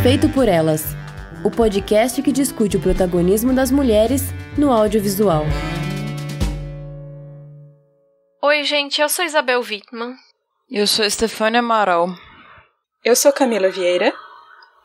Feito por Elas, o podcast que discute o protagonismo das mulheres no audiovisual. Oi, gente, eu sou Isabel Wittmann. Eu sou Estefânia Amaral. Eu sou Camila Vieira.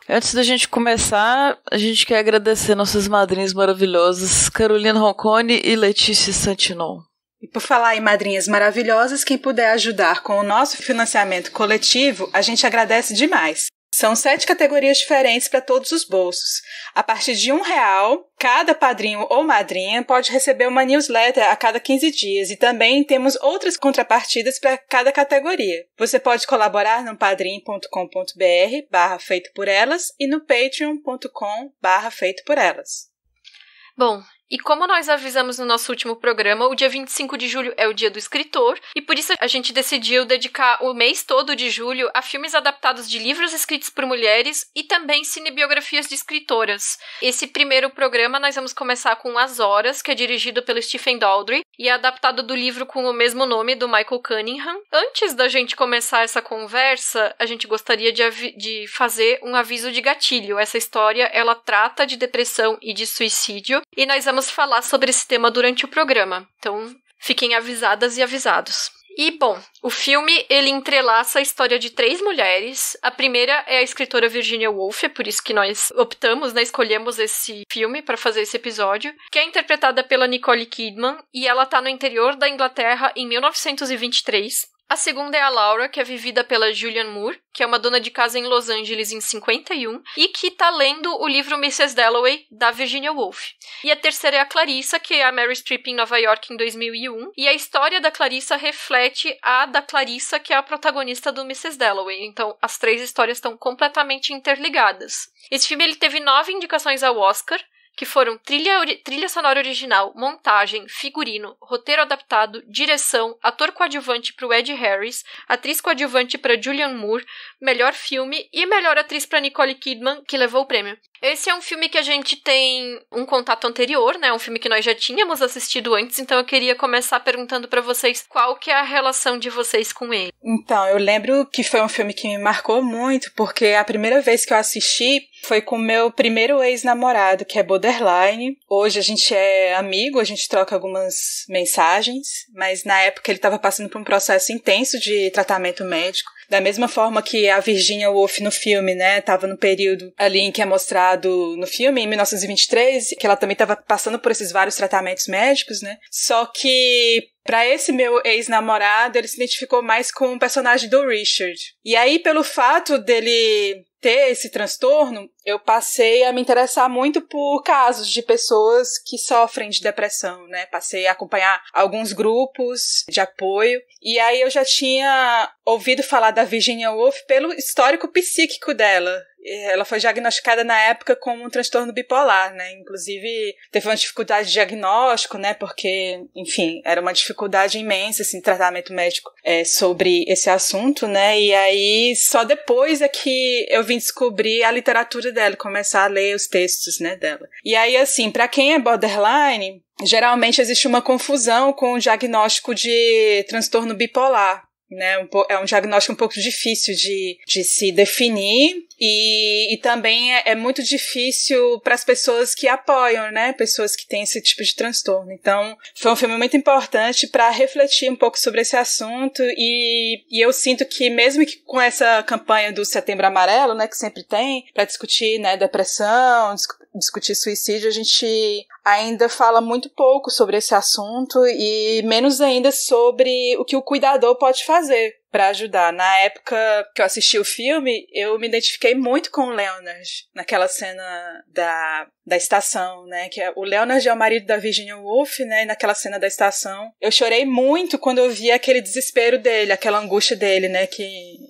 Antes da gente começar, a gente quer agradecer nossas madrinhas maravilhosas, Carolina Roncone e Letícia Santinon. E por falar em madrinhas maravilhosas, quem puder ajudar com o nosso financiamento coletivo, a gente agradece demais. São 7 categorias diferentes para todos os bolsos. A partir de R$1, cada padrinho ou madrinha pode receber uma newsletter a cada 15 dias e também temos outras contrapartidas para cada categoria. Você pode colaborar no padrim.com.br/feito por elas e no patreon.com/feito por elas. Bom, e como nós avisamos no nosso último programa, o dia 25 de julho é o dia do escritor, e por isso a gente decidiu dedicar o mês todo de julho a filmes adaptados de livros escritos por mulheres e também cinebiografias de escritoras. Esse primeiro programa nós vamos começar com As Horas, que é dirigido pelo Stephen Daldry, e é adaptado do livro com o mesmo nome, do Michael Cunningham. Antes da gente começar essa conversa, a gente gostaria de fazer um aviso de gatilho. Essa história, ela trata de depressão e de suicídio, e nós vamos falar sobre esse tema durante o programa. Então, fiquem avisadas e avisados. E, bom, o filme, ele entrelaça a história de 3 mulheres. A primeira é a escritora Virginia Woolf, é por isso que nós optamos, escolhemos esse filme para fazer esse episódio, que é interpretada pela Nicole Kidman, e ela tá no interior da Inglaterra em 1923. A segunda é a Laura, que é vivida pela Julianne Moore, que é uma dona de casa em Los Angeles em 51, e que tá lendo o livro Mrs. Dalloway, da Virginia Woolf. E a terceira é a Clarissa, que é a Meryl Streep em Nova York em 2001, e a história da Clarissa reflete a da Clarissa, que é a protagonista do Mrs. Dalloway. Então, as 3 histórias estão completamente interligadas. Esse filme ele teve 9 indicações ao Oscar, que foram trilha sonora original, montagem, figurino, roteiro adaptado, direção, ator coadjuvante para o Ed Harris, atriz coadjuvante para Julianne Moore, melhor filme e melhor atriz para Nicole Kidman, que levou o prêmio. Esse é um filme que a gente tem um contato anterior, um filme que nós já tínhamos assistido antes, então eu queria começar perguntando para vocês qual que é a relação de vocês com ele. Então, eu lembro que foi um filme que me marcou muito, porque a primeira vez que eu assisti foi com o meu primeiro ex-namorado, que é Borderline. Hoje a gente é amigo, a gente troca algumas mensagens, mas na época ele estava passando por um processo intenso de tratamento médico. Da mesma forma que a Virginia Woolf no filme, estava no período ali em que é mostrado no filme, em 1923, que ela também estava passando por esses vários tratamentos médicos, Só que para esse meu ex-namorado, ele se identificou mais com o personagem do Richard. E aí, pelo fato dele ter esse transtorno, eu passei a me interessar muito por casos de pessoas que sofrem de depressão, Passei a acompanhar alguns grupos de apoio. E aí eu já tinha ouvido falar da Virginia Woolf pelo histórico psíquico dela. Ela foi diagnosticada na época com um transtorno bipolar, Inclusive, teve uma dificuldade de diagnóstico, Porque, enfim, era uma dificuldade imensa, tratamento médico sobre esse assunto, E aí, só depois é que eu vim descobrir a literatura dela, começar a ler os textos, dela. E aí, assim, pra quem é borderline, geralmente existe uma confusão com o diagnóstico de transtorno bipolar. É um diagnóstico um pouco difícil de se definir e também é muito difícil para as pessoas que apoiam, pessoas que têm esse tipo de transtorno. Então, foi um filme muito importante para refletir um pouco sobre esse assunto e eu sinto que mesmo que com essa campanha do Setembro Amarelo, que sempre tem, para discutir, depressão, discutir suicídio, a gente ainda fala muito pouco sobre esse assunto e menos ainda sobre o que o cuidador pode fazer para ajudar. Na época que eu assisti o filme, eu me identifiquei muito com o Leonard, naquela cena da estação, que o Leonard é o marido da Virginia Woolf, e naquela cena da estação. Eu chorei muito quando eu vi aquele desespero dele, aquela angústia dele, que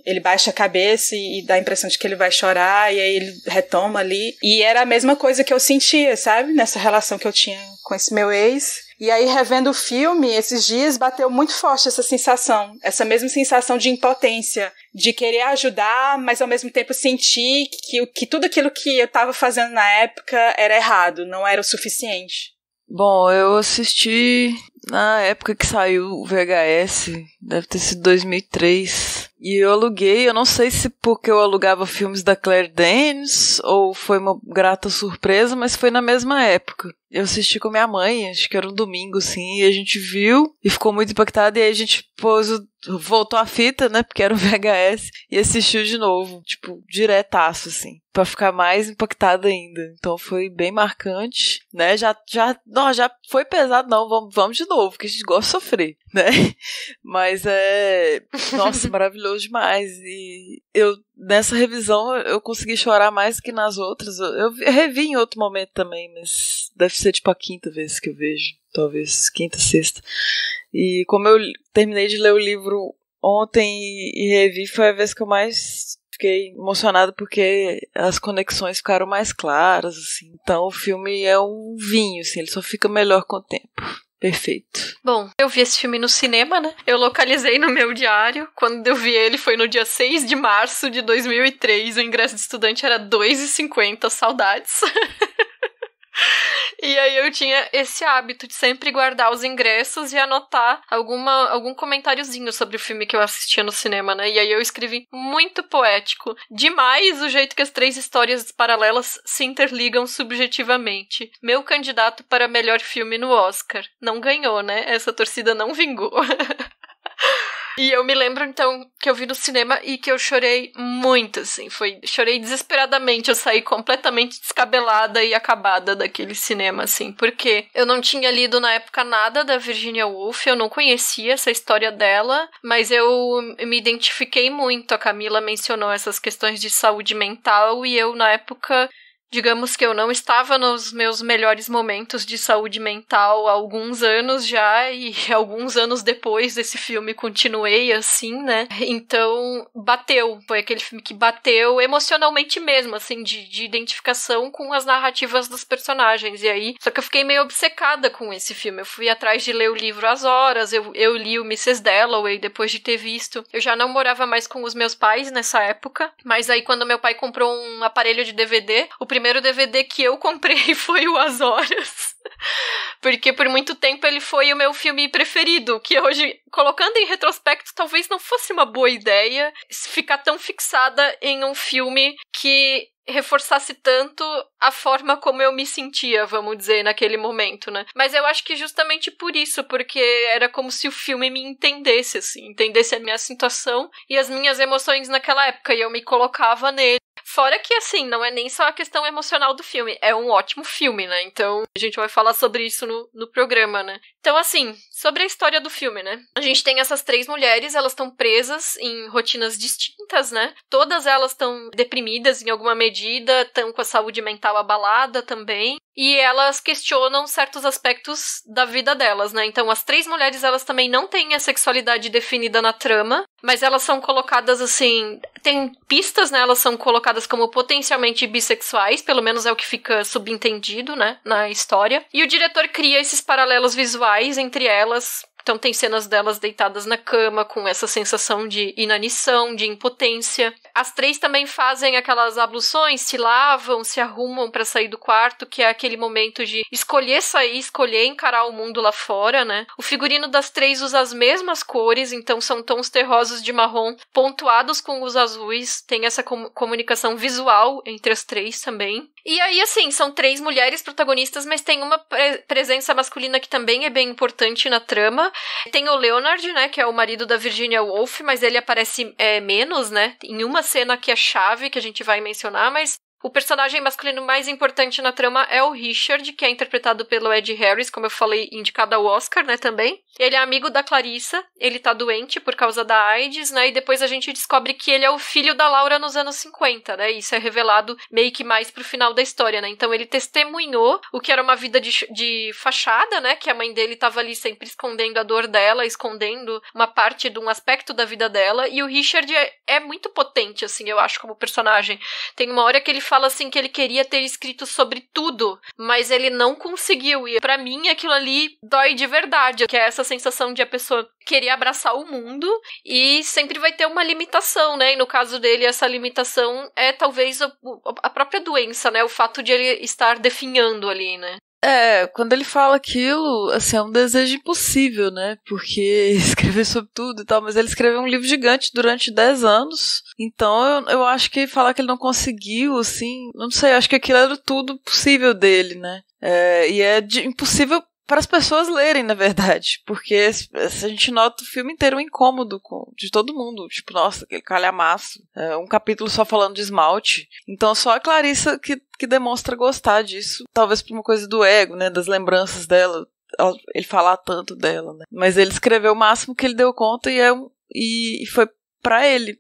ele baixa a cabeça e dá a impressão de que ele vai chorar, e aí ele retoma ali. E era a mesma coisa que eu sentia, sabe? Nessa relação que eu tinha com esse meu ex. E aí, revendo o filme, esses dias, bateu muito forte essa mesma sensação de impotência, de querer ajudar, mas ao mesmo tempo sentir que tudo aquilo que eu estava fazendo na época era errado, não era o suficiente. Bom, eu assisti na época que saiu o VHS, deve ter sido 2003, E eu aluguei, eu não sei se porque eu alugava filmes da Claire Danes ou foi uma grata surpresa, mas foi na mesma época. Eu assisti com a minha mãe, acho que era um domingo, assim, e a gente viu e ficou muito impactada, e aí a gente voltou a fita, né, porque era um VHS, e assistiu de novo, tipo, diretaço, assim, pra ficar mais impactada ainda. Então foi bem marcante, né, já foi pesado, não, vamos de novo, porque a gente gosta de sofrer, né, mas nossa, maravilhoso demais, e nessa revisão eu consegui chorar mais que nas outras. Eu revi em outro momento também, mas deve ser tipo a quinta vez que eu vejo. Talvez quinta, sexta. E como eu terminei de ler o livro ontem e revi, foi a vez que eu mais fiquei emocionada, porque as conexões ficaram mais claras, assim. Então o filme é um vinho, assim, ele só fica melhor com o tempo. Perfeito. Bom, eu vi esse filme no cinema, né? Eu localizei no meu diário. Quando eu vi ele foi no dia 6 de março de 2003. O ingresso de estudante era R$2,50. Saudades. E aí eu tinha esse hábito de sempre guardar os ingressos e anotar algum comentáriozinho sobre o filme que eu assistia no cinema, né? E aí eu escrevi muito poético. Demais o jeito que as 3 histórias paralelas se interligam subjetivamente. Meu candidato para melhor filme no Oscar. Não ganhou, né? Essa torcida não vingou. E eu me lembro, então, que eu vi no cinema e que eu chorei muito, assim. Chorei desesperadamente, eu saí completamente descabelada e acabada daquele cinema, assim. Porque eu não tinha lido na época nada da Virginia Woolf, eu não conhecia essa história dela, mas eu me identifiquei muito. A Camila mencionou essas questões de saúde mental e eu, na época... Digamos que eu não estava nos meus melhores momentos de saúde mental há alguns anos já, e alguns anos depois desse filme continuei assim, né? Então, bateu. Foi aquele filme que bateu emocionalmente mesmo, assim, de identificação com as narrativas dos personagens. E aí, só que eu fiquei meio obcecada com esse filme. Eu fui atrás de ler o livro às horas, eu li o Mrs. Dalloway depois de ter visto. Eu já não morava mais com os meus pais nessa época, mas aí quando meu pai comprou um aparelho de DVD, o primeiro DVD que eu comprei foi o As Horas. Porque por muito tempo ele foi o meu filme preferido, que hoje, colocando em retrospecto, talvez não fosse uma boa ideia ficar tão fixada em um filme que reforçasse tanto a forma como eu me sentia, vamos dizer, naquele momento, né? Mas eu acho que justamente por isso, porque era como se o filme me entendesse, assim, entendesse a minha situação e as minhas emoções naquela época, e eu me colocava nele. Fora que, assim, não é nem só a questão emocional do filme, é um ótimo filme, né? Então, a gente vai falar sobre isso no programa, né? Então, assim, sobre a história do filme, né? A gente tem essas 3 mulheres, elas estão presas em rotinas distintas, né? Todas elas estão deprimidas em alguma medida, estão com a saúde mental abalada também. E elas questionam certos aspectos da vida delas, né? Então, as 3 mulheres, elas também não têm a sexualidade definida na trama, mas elas são colocadas, assim... Tem pistas, né? Elas são colocadas como potencialmente bissexuais, pelo menos é o que fica subentendido, né? Na história. E o diretor cria esses paralelos visuais entre elas... Então tem cenas delas deitadas na cama com essa sensação de inanição, de impotência. As 3 também fazem aquelas abluções, se lavam, se arrumam para sair do quarto, que é aquele momento de escolher sair, escolher encarar o mundo lá fora, né? O figurino das 3 usa as mesmas cores, então são tons terrosos de marrom pontuados com os azuis. Tem essa comunicação visual entre as 3 também. E aí, assim, são 3 mulheres protagonistas, mas tem uma presença masculina que também é bem importante na trama. Tem o Leonard, né, que é o marido da Virginia Woolf, mas ele aparece menos, né, em uma cena que é chave, que a gente vai mencionar, mas o personagem masculino mais importante na trama é o Richard, que é interpretado pelo Ed Harris, como eu falei, indicado ao Oscar, né, também. Ele é amigo da Clarissa, ele tá doente por causa da AIDS, né, e depois a gente descobre que ele é o filho da Laura nos anos 50, né, isso é revelado meio que mais pro final da história, né, então ele testemunhou o que era uma vida de fachada, né, que a mãe dele tava ali sempre escondendo a dor dela, escondendo uma parte de um aspecto da vida dela, e o Richard é muito potente, assim, eu acho, como personagem. Tem uma hora que ele fala assim que ele queria ter escrito sobre tudo, mas ele não conseguiu, e pra mim aquilo ali dói de verdade, que é essa sensação de a pessoa querer abraçar o mundo e sempre vai ter uma limitação, né, e no caso dele essa limitação é talvez a própria doença, né, o fato de ele estar definhando ali, né. Quando ele fala aquilo, assim, é um desejo impossível, né? Porque escrever sobre tudo e tal, mas ele escreveu um livro gigante durante 10 anos. Então eu acho que falar que ele não conseguiu, assim, não sei, eu acho que aquilo era tudo possível dele, né? E é impossível para as pessoas lerem, na verdade, porque a gente nota o filme inteiro um incômodo de todo mundo, tipo, nossa, aquele calhamaço, um capítulo só falando de esmalte, então só a Clarissa que demonstra gostar disso, talvez por uma coisa do ego, né, das lembranças dela, ele falar tanto dela, né, mas ele escreveu o máximo que ele deu conta e foi pra ele,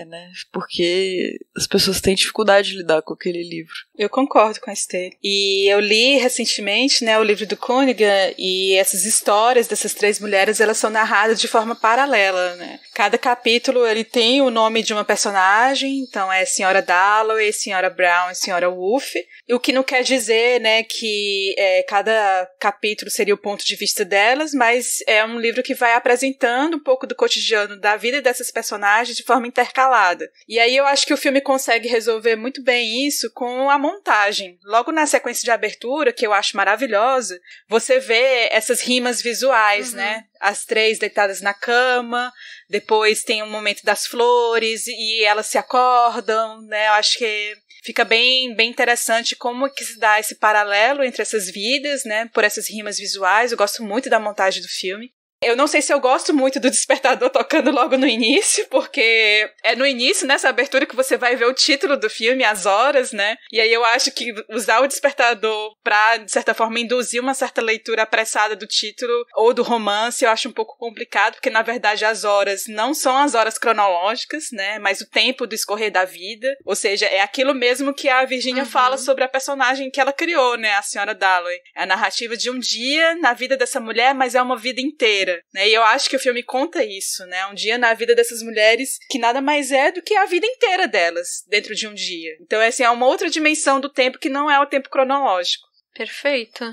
né? Porque as pessoas têm dificuldade de lidar com aquele livro. Eu concordo com a Esther. E eu li recentemente, né, o livro do Cunningham, e essas histórias dessas 3 mulheres, elas são narradas de forma paralela, né? Cada capítulo, ele tem o nome de uma personagem, então é Senhora Dalloway, Senhora Brown e Senhora Wolfe, o que não quer dizer, né, que cada capítulo seria o ponto de vista delas, mas é um livro que vai apresentando um pouco do cotidiano da vida dessas personagens de forma intercalada. E aí eu acho que o filme consegue resolver muito bem isso com a montagem. Logo na sequência de abertura, que eu acho maravilhosa, você vê essas rimas visuais, né? As 3 deitadas na cama, depois tem um momento das flores e elas se acordam, né? Eu acho que fica bem interessante como que se dá esse paralelo entre essas vidas, né? Por essas rimas visuais. Eu gosto muito da montagem do filme. Eu não sei se eu gosto muito do despertador tocando logo no início, porque é no início, nessa abertura, que você vai ver o título do filme, as horas, né? E aí eu acho que usar o despertador pra, de certa forma, induzir uma certa leitura apressada do título ou do romance, eu acho um pouco complicado, porque, na verdade, as horas não são as horas cronológicas, né? Mas o tempo do escorrer da vida. Ou seja, é aquilo mesmo que a Virginia fala sobre a personagem que ela criou, né? A Senhora Dalloway. É a narrativa de um dia na vida dessa mulher, mas é uma vida inteira. Né? E eu acho que o filme conta isso, né? Um dia na vida dessas mulheres que nada mais é do que a vida inteira delas, dentro de um dia. Então, assim, é uma outra dimensão do tempo que não é o tempo cronológico. Perfeito.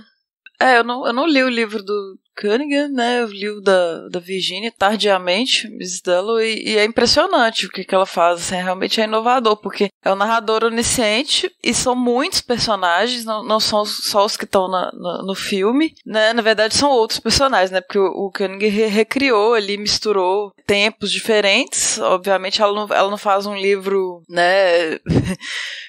Eu não li o livro do Cunningham, né? Eu li o da Virginia tardiamente, Miss Dalloway, e é impressionante o que ela faz, assim, realmente é inovador, porque é um narrador onisciente e são muitos personagens, não são só os que estão no filme, né? Na verdade são outros personagens, né? Porque o Cunningham recriou ali, misturou tempos diferentes, obviamente ela não faz um livro, né,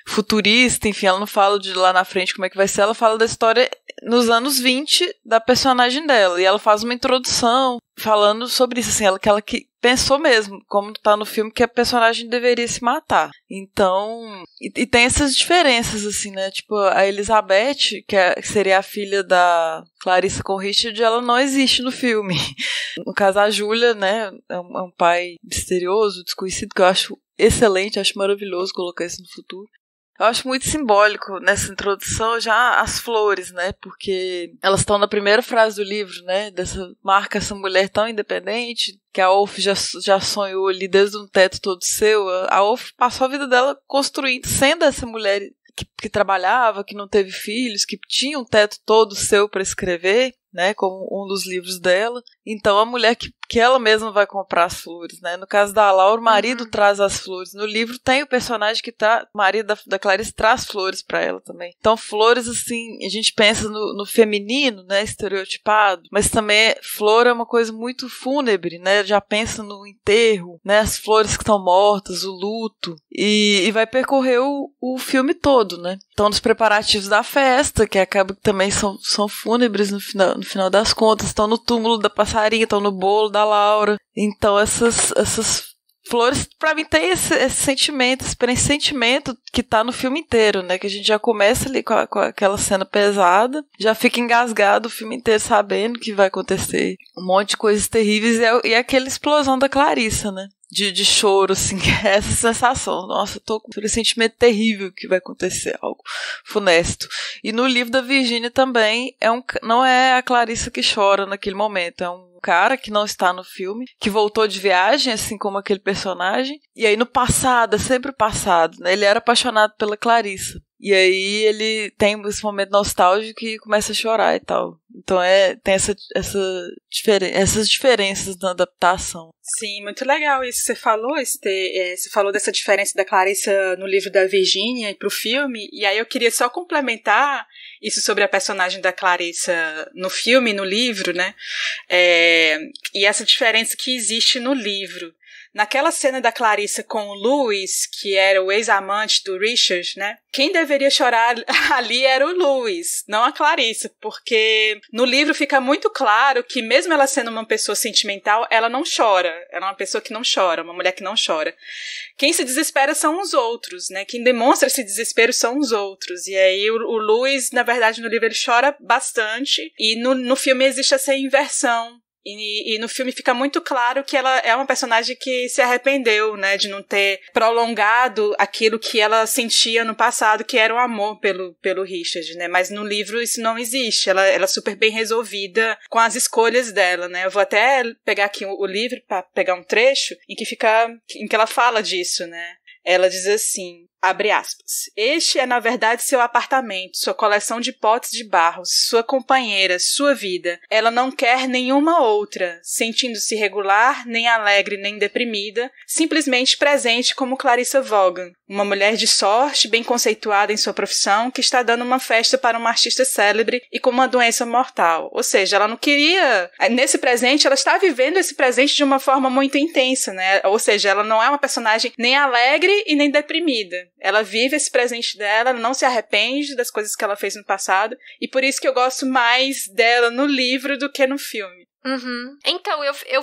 futurista, enfim, ela não fala de lá na frente como é que vai ser, ela fala da história nos anos 20 da personagem dela, e ela faz uma introdução falando sobre isso, assim, ela que pensou mesmo, como tá no filme, que a personagem deveria se matar. Então, e tem essas diferenças, assim, né, tipo, a Elizabeth, que seria a filha da Clarissa com Richard, ela não existe no filme. No caso, a Julia, né, é um pai misterioso, desconhecido, que eu acho excelente, acho maravilhoso colocar isso no futuro. Eu acho muito simbólico nessa introdução já as flores, né? Porque elas estão na primeira frase do livro, né? Marca essa mulher tão independente, que a Wolfe já sonhou ali desde um teto todo seu. A Wolfe passou a vida dela construindo, sendo essa mulher que trabalhava, que não teve filhos, que tinha um teto todo seu para escrever, né, como um dos livros dela. Então a mulher que ela mesma vai comprar as flores, né? No caso da Laura, o marido traz as flores. No livro tem o personagem que o marido da Clarice traz flores para ela também. Então flores, assim, a gente pensa no feminino, né, estereotipado, mas também flor é uma coisa muito fúnebre, né? Já pensa no enterro, né, as flores que estão mortas, o luto, e vai percorrer o filme todo, né? Então nos preparativos da festa, que acaba que também são fúnebres no final das contas, estão no túmulo da passarinha, estão no bolo da Laura. Então essas flores, pra mim, tem esse sentimento, esse pressentimento que tá no filme inteiro, né? Que a gente já começa ali com aquela cena pesada, já fica engasgado o filme inteiro sabendo que vai acontecer um monte de coisas terríveis, e aquela explosão da Clarissa, né? De choro, assim, essa sensação. Nossa, eu tô com um sentimento terrível que vai acontecer, algo funesto. E no livro da Virginia também, não é a Clarissa que chora naquele momento, é um cara que não está no filme, que voltou de viagem, assim como aquele personagem, e aí no passado, é sempre o passado, né? Ele era apaixonado pela Clarissa. E aí ele tem esse momento nostálgico e começa a chorar e tal. Então tem essas diferenças na adaptação. Sim, muito legal isso que você falou, você falou dessa diferença da Clarissa no livro da Virginia pro filme, e aí eu queria só complementar isso sobre a personagem da Clarissa no filme e no livro, né? E essa diferença que existe no livro. Naquela cena da Clarissa com o Louis, que era o ex-amante do Richard, né? Quem deveria chorar ali era o Louis, não a Clarissa, porque no livro fica muito claro que mesmo ela sendo uma pessoa sentimental, ela não chora. Ela é uma pessoa que não chora, uma mulher que não chora. Quem se desespera são os outros, né? Quem demonstra esse desespero são os outros. E aí o Louis, na verdade, no livro ele chora bastante, e no filme existe essa inversão. E no filme fica muito claro que ela é uma personagem que se arrependeu, né, de não ter prolongado aquilo que ela sentia no passado, que era o amor pelo Richard, né, mas no livro isso não existe, ela é super bem resolvida com as escolhas dela, né. Eu vou até pegar aqui o livro para pegar um trecho em que ela fala disso, né. Ela diz assim, abre aspas, este é na verdade seu apartamento, sua coleção de potes de barro, sua companheira, sua vida. Ela não quer nenhuma outra, sentindo-se regular, nem alegre, nem deprimida, simplesmente presente como Clarissa Vaughan, uma mulher de sorte, bem conceituada em sua profissão, que está dando uma festa para uma artista célebre e com uma doença mortal. Ou seja, ela não queria... Nesse presente, ela está vivendo esse presente de uma forma muito intensa, né? Ou seja, ela não é uma personagem nem alegre e nem deprimida. Ela vive esse presente dela, ela não se arrepende das coisas que ela fez no passado, e por isso que eu gosto mais dela no livro do que no filme. Uhum. Então, eu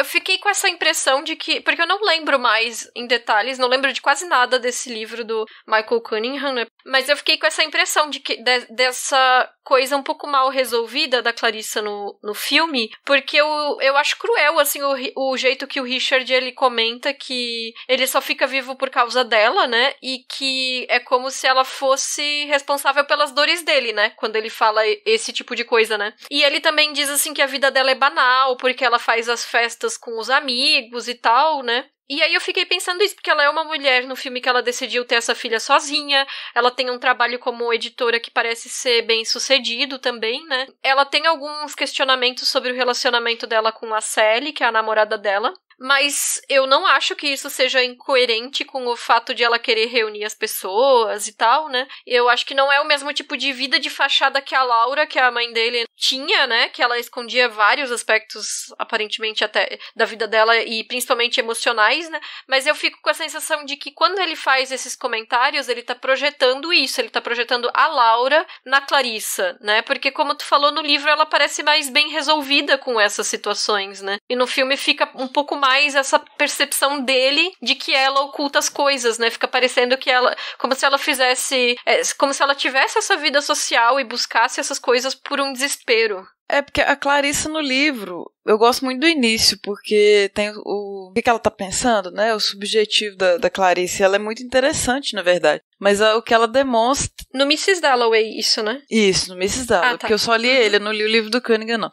fiquei com essa impressão de que... Porque eu não lembro mais em detalhes, não lembro de quase nada desse livro do Michael Cunningham, né? Mas eu fiquei com essa impressão de que dessa coisa um pouco mal resolvida da Clarissa no filme, porque eu acho cruel, assim, o jeito que o Richard, ele comenta que ele só fica vivo por causa dela, né? E que é como se ela fosse responsável pelas dores dele, né? Quando ele fala esse tipo de coisa, né? E ele também diz, assim, que a vida dela é banal, porque ela faz as festas com os amigos e tal, né? E aí eu fiquei pensando isso, porque ela é uma mulher no filme que ela decidiu ter essa filha sozinha, ela tem um trabalho como editora que parece ser bem sucedido também, né? Ela tem alguns questionamentos sobre o relacionamento dela com a Sally, que é a namorada dela, mas eu não acho que isso seja incoerente com o fato de ela querer reunir as pessoas e tal, né? Eu acho que não é o mesmo tipo de vida de fachada que a Laura, que a mãe dele tinha, né? Que ela escondia vários aspectos, aparentemente até, da vida dela e principalmente emocionais, né? Mas eu fico com a sensação de que quando ele faz esses comentários, ele tá projetando isso, ele tá projetando a Laura na Clarissa, né? Porque como tu falou no livro, ela parece mais bem resolvida com essas situações, né? E no filme fica um pouco mais essa percepção dele de que ela oculta as coisas, né? Fica parecendo que ela, como se ela fizesse, como se ela tivesse essa vida social e buscasse essas coisas por um desespero. É porque a Clarissa no livro, eu gosto muito do início, porque tem o que ela tá pensando, né? O subjetivo da Clarissa, ela é muito interessante, na verdade. Mas o que ela demonstra... No Mrs. Dalloway, isso, né? Isso, no Mrs. Dalloway, porque eu só li ele, eu não li o livro do Cunningham, não.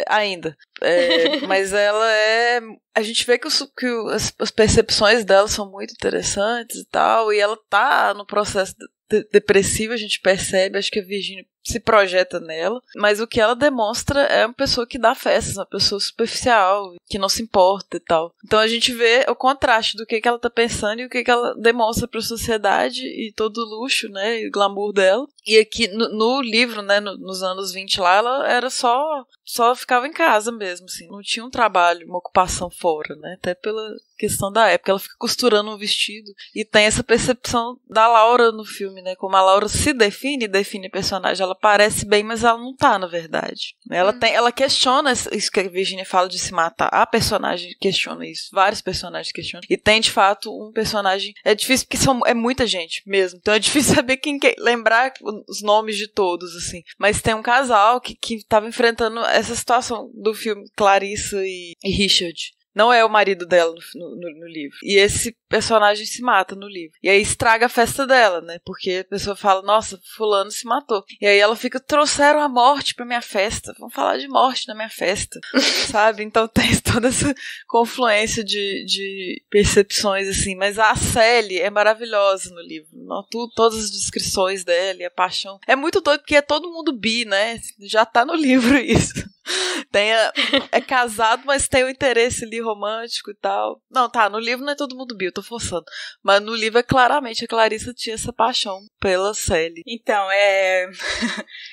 Ainda. Mas ela é... A gente vê que as percepções dela são muito interessantes e tal, e ela tá no processo depressivo, a gente percebe, acho que a Virginia se projeta nela, mas o que ela demonstra é uma pessoa que dá festas, uma pessoa superficial, que não se importa e tal. Então a gente vê o contraste do que ela tá pensando e o que ela demonstra pra sociedade e todo o luxo, né, e o glamour dela. E aqui no livro, né, nos anos 20 lá, ela era só ficava em casa mesmo, assim, não tinha um trabalho, uma ocupação fora, né, até pela questão da época, ela fica costurando um vestido e tem essa percepção da Laura no filme, né, como a Laura se define a personagem, ela parece bem, mas ela não tá, na verdade. Ela questiona isso que a Virginia fala de se matar, a personagem questiona isso, vários personagens questionam, e tem de fato um personagem, é difícil porque é muita gente mesmo, então é difícil saber lembrar os nomes de todos, assim, mas tem um casal que tava enfrentando essa situação do filme, Clarissa e Richard. Não é o marido dela no livro. E esse personagem se mata no livro. E aí estraga a festa dela, né? Porque a pessoa fala, nossa, fulano se matou. E aí ela fica, trouxeram a morte pra minha festa. Vamos falar de morte na minha festa. Sabe? Então tem toda essa confluência de percepções, assim. Mas a Sally é maravilhosa no livro. Todas as descrições dela e a paixão. É muito doido porque é todo mundo bi, né? Já tá no livro isso. É casado, mas tem o interesse ali romântico e tal. Não, tá, no livro não é todo mundo bi, eu tô forçando. Mas no livro, claramente, a Clarissa tinha essa paixão pela Sally. Então,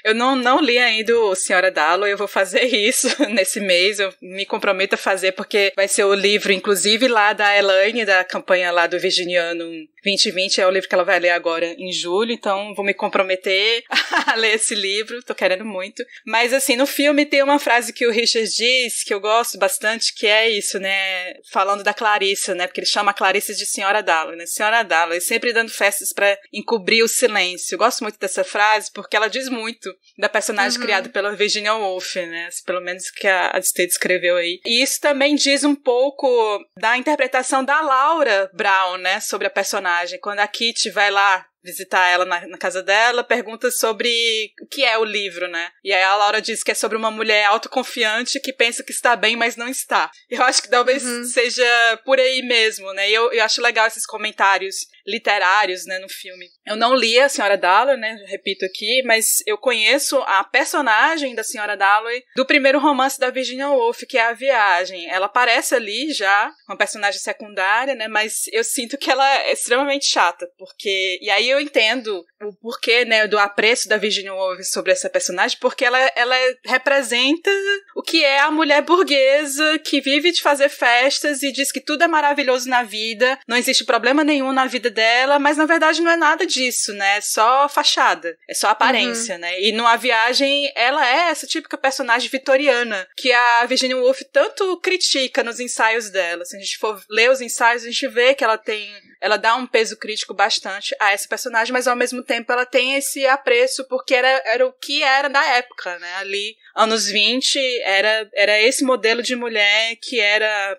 eu não li ainda o Senhora Dalloway, eu vou fazer isso nesse mês, eu me comprometo a fazer, porque vai ser o livro, inclusive, lá da Elaine, da campanha lá do Virginiano 2020, é o livro que ela vai ler agora em julho, então vou me comprometer a ler esse livro, tô querendo muito. Mas, assim, no filme tem uma frase que o Richard diz, que eu gosto bastante, que é isso, né, falando da Clarissa, né, porque ele chama a Clarissa de Senhora Dalloway, né, Senhora Dalloway, sempre dando festas pra encobrir o silêncio. Eu gosto muito dessa frase, porque ela diz muito da personagem criada pela Virginia Woolf, né, pelo menos que a Stade escreveu aí. E isso também diz um pouco da interpretação da Laura Brown, né, sobre a personagem. Quando a Kitty vai lá visitar ela na casa dela, pergunta sobre o que é o livro, né? E aí a Laura diz que é sobre uma mulher autoconfiante que pensa que está bem, mas não está. Eu acho que talvez seja por aí mesmo, né? E eu acho legal esses comentários literários, né, no filme. Eu não li a Senhora Dalloway, né, repito aqui, mas eu conheço a personagem da Senhora Dalloway do primeiro romance da Virginia Woolf, que é A Viagem. Ela aparece ali já, uma personagem secundária, né, mas eu sinto que ela é extremamente chata, porque... E aí eu entendo o porquê, né, do apreço da Virginia Woolf sobre essa personagem, porque ela representa o que é a mulher burguesa que vive de fazer festas e diz que tudo é maravilhoso na vida, não existe problema nenhum na vida dela, mas na verdade não é nada disso, né? É só fachada, é só aparência, né? E numa Viagem, ela é essa típica personagem vitoriana que a Virginia Woolf tanto critica nos ensaios dela. Se a gente for ler os ensaios, a gente vê que ela dá um peso crítico bastante a essa personagem, mas ao mesmo tempo ela tem esse apreço porque era o que era da época, né? Ali, anos 20, era esse modelo de mulher que era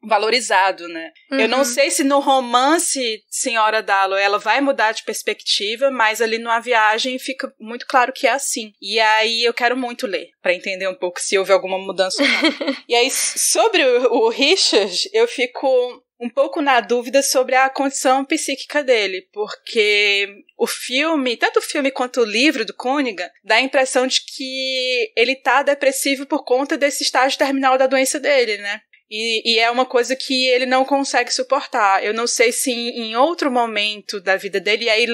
valorizado, né? Eu não sei se no romance Senhora Dalloway ela vai mudar de perspectiva, mas ali numa Viagem fica muito claro que é assim. E aí eu quero muito ler, pra entender um pouco se houve alguma mudança ou não. E aí, sobre o Richard, eu fico um pouco na dúvida sobre a condição psíquica dele, porque o filme, tanto o filme quanto o livro do Cunningham, dá a impressão de que ele tá depressivo por conta desse estágio terminal da doença dele, né? E é uma coisa que ele não consegue suportar. Eu não sei se em outro momento da vida dele, e aí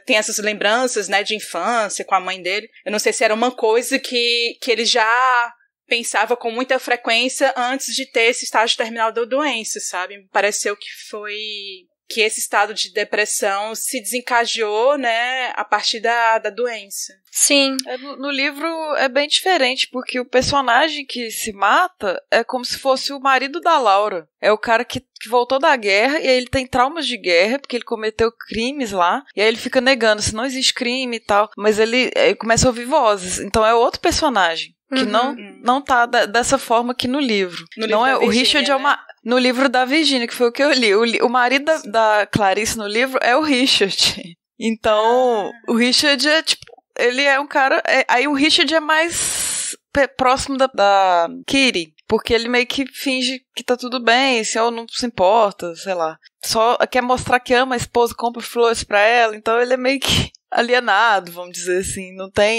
tem essas lembranças, né, de infância com a mãe dele, eu não sei se era uma coisa que ele já pensava com muita frequência antes de ter esse estágio terminal da doença, sabe? Me pareceu que esse estado de depressão se desencadeou, né, a partir da doença. Sim. No livro é bem diferente, porque o personagem que se mata é como se fosse o marido da Laura. É o cara que voltou da guerra, e aí ele tem traumas de guerra, porque ele cometeu crimes lá, e aí ele fica negando se não existe crime e tal, mas ele começa a ouvir vozes. Então é outro personagem que não tá dessa forma que no livro. Não é o Richard, né? No livro da Virginia, que foi o que eu li. O marido da Clarice no livro é o Richard. Então, o Richard é tipo, ele é um cara... aí o Richard é mais próximo da Kitty, porque ele meio que finge que tá tudo bem, se ela não se importa, sei lá. Só quer mostrar que ama a esposa, compra flores pra ela, então ele é meio que alienado, vamos dizer assim.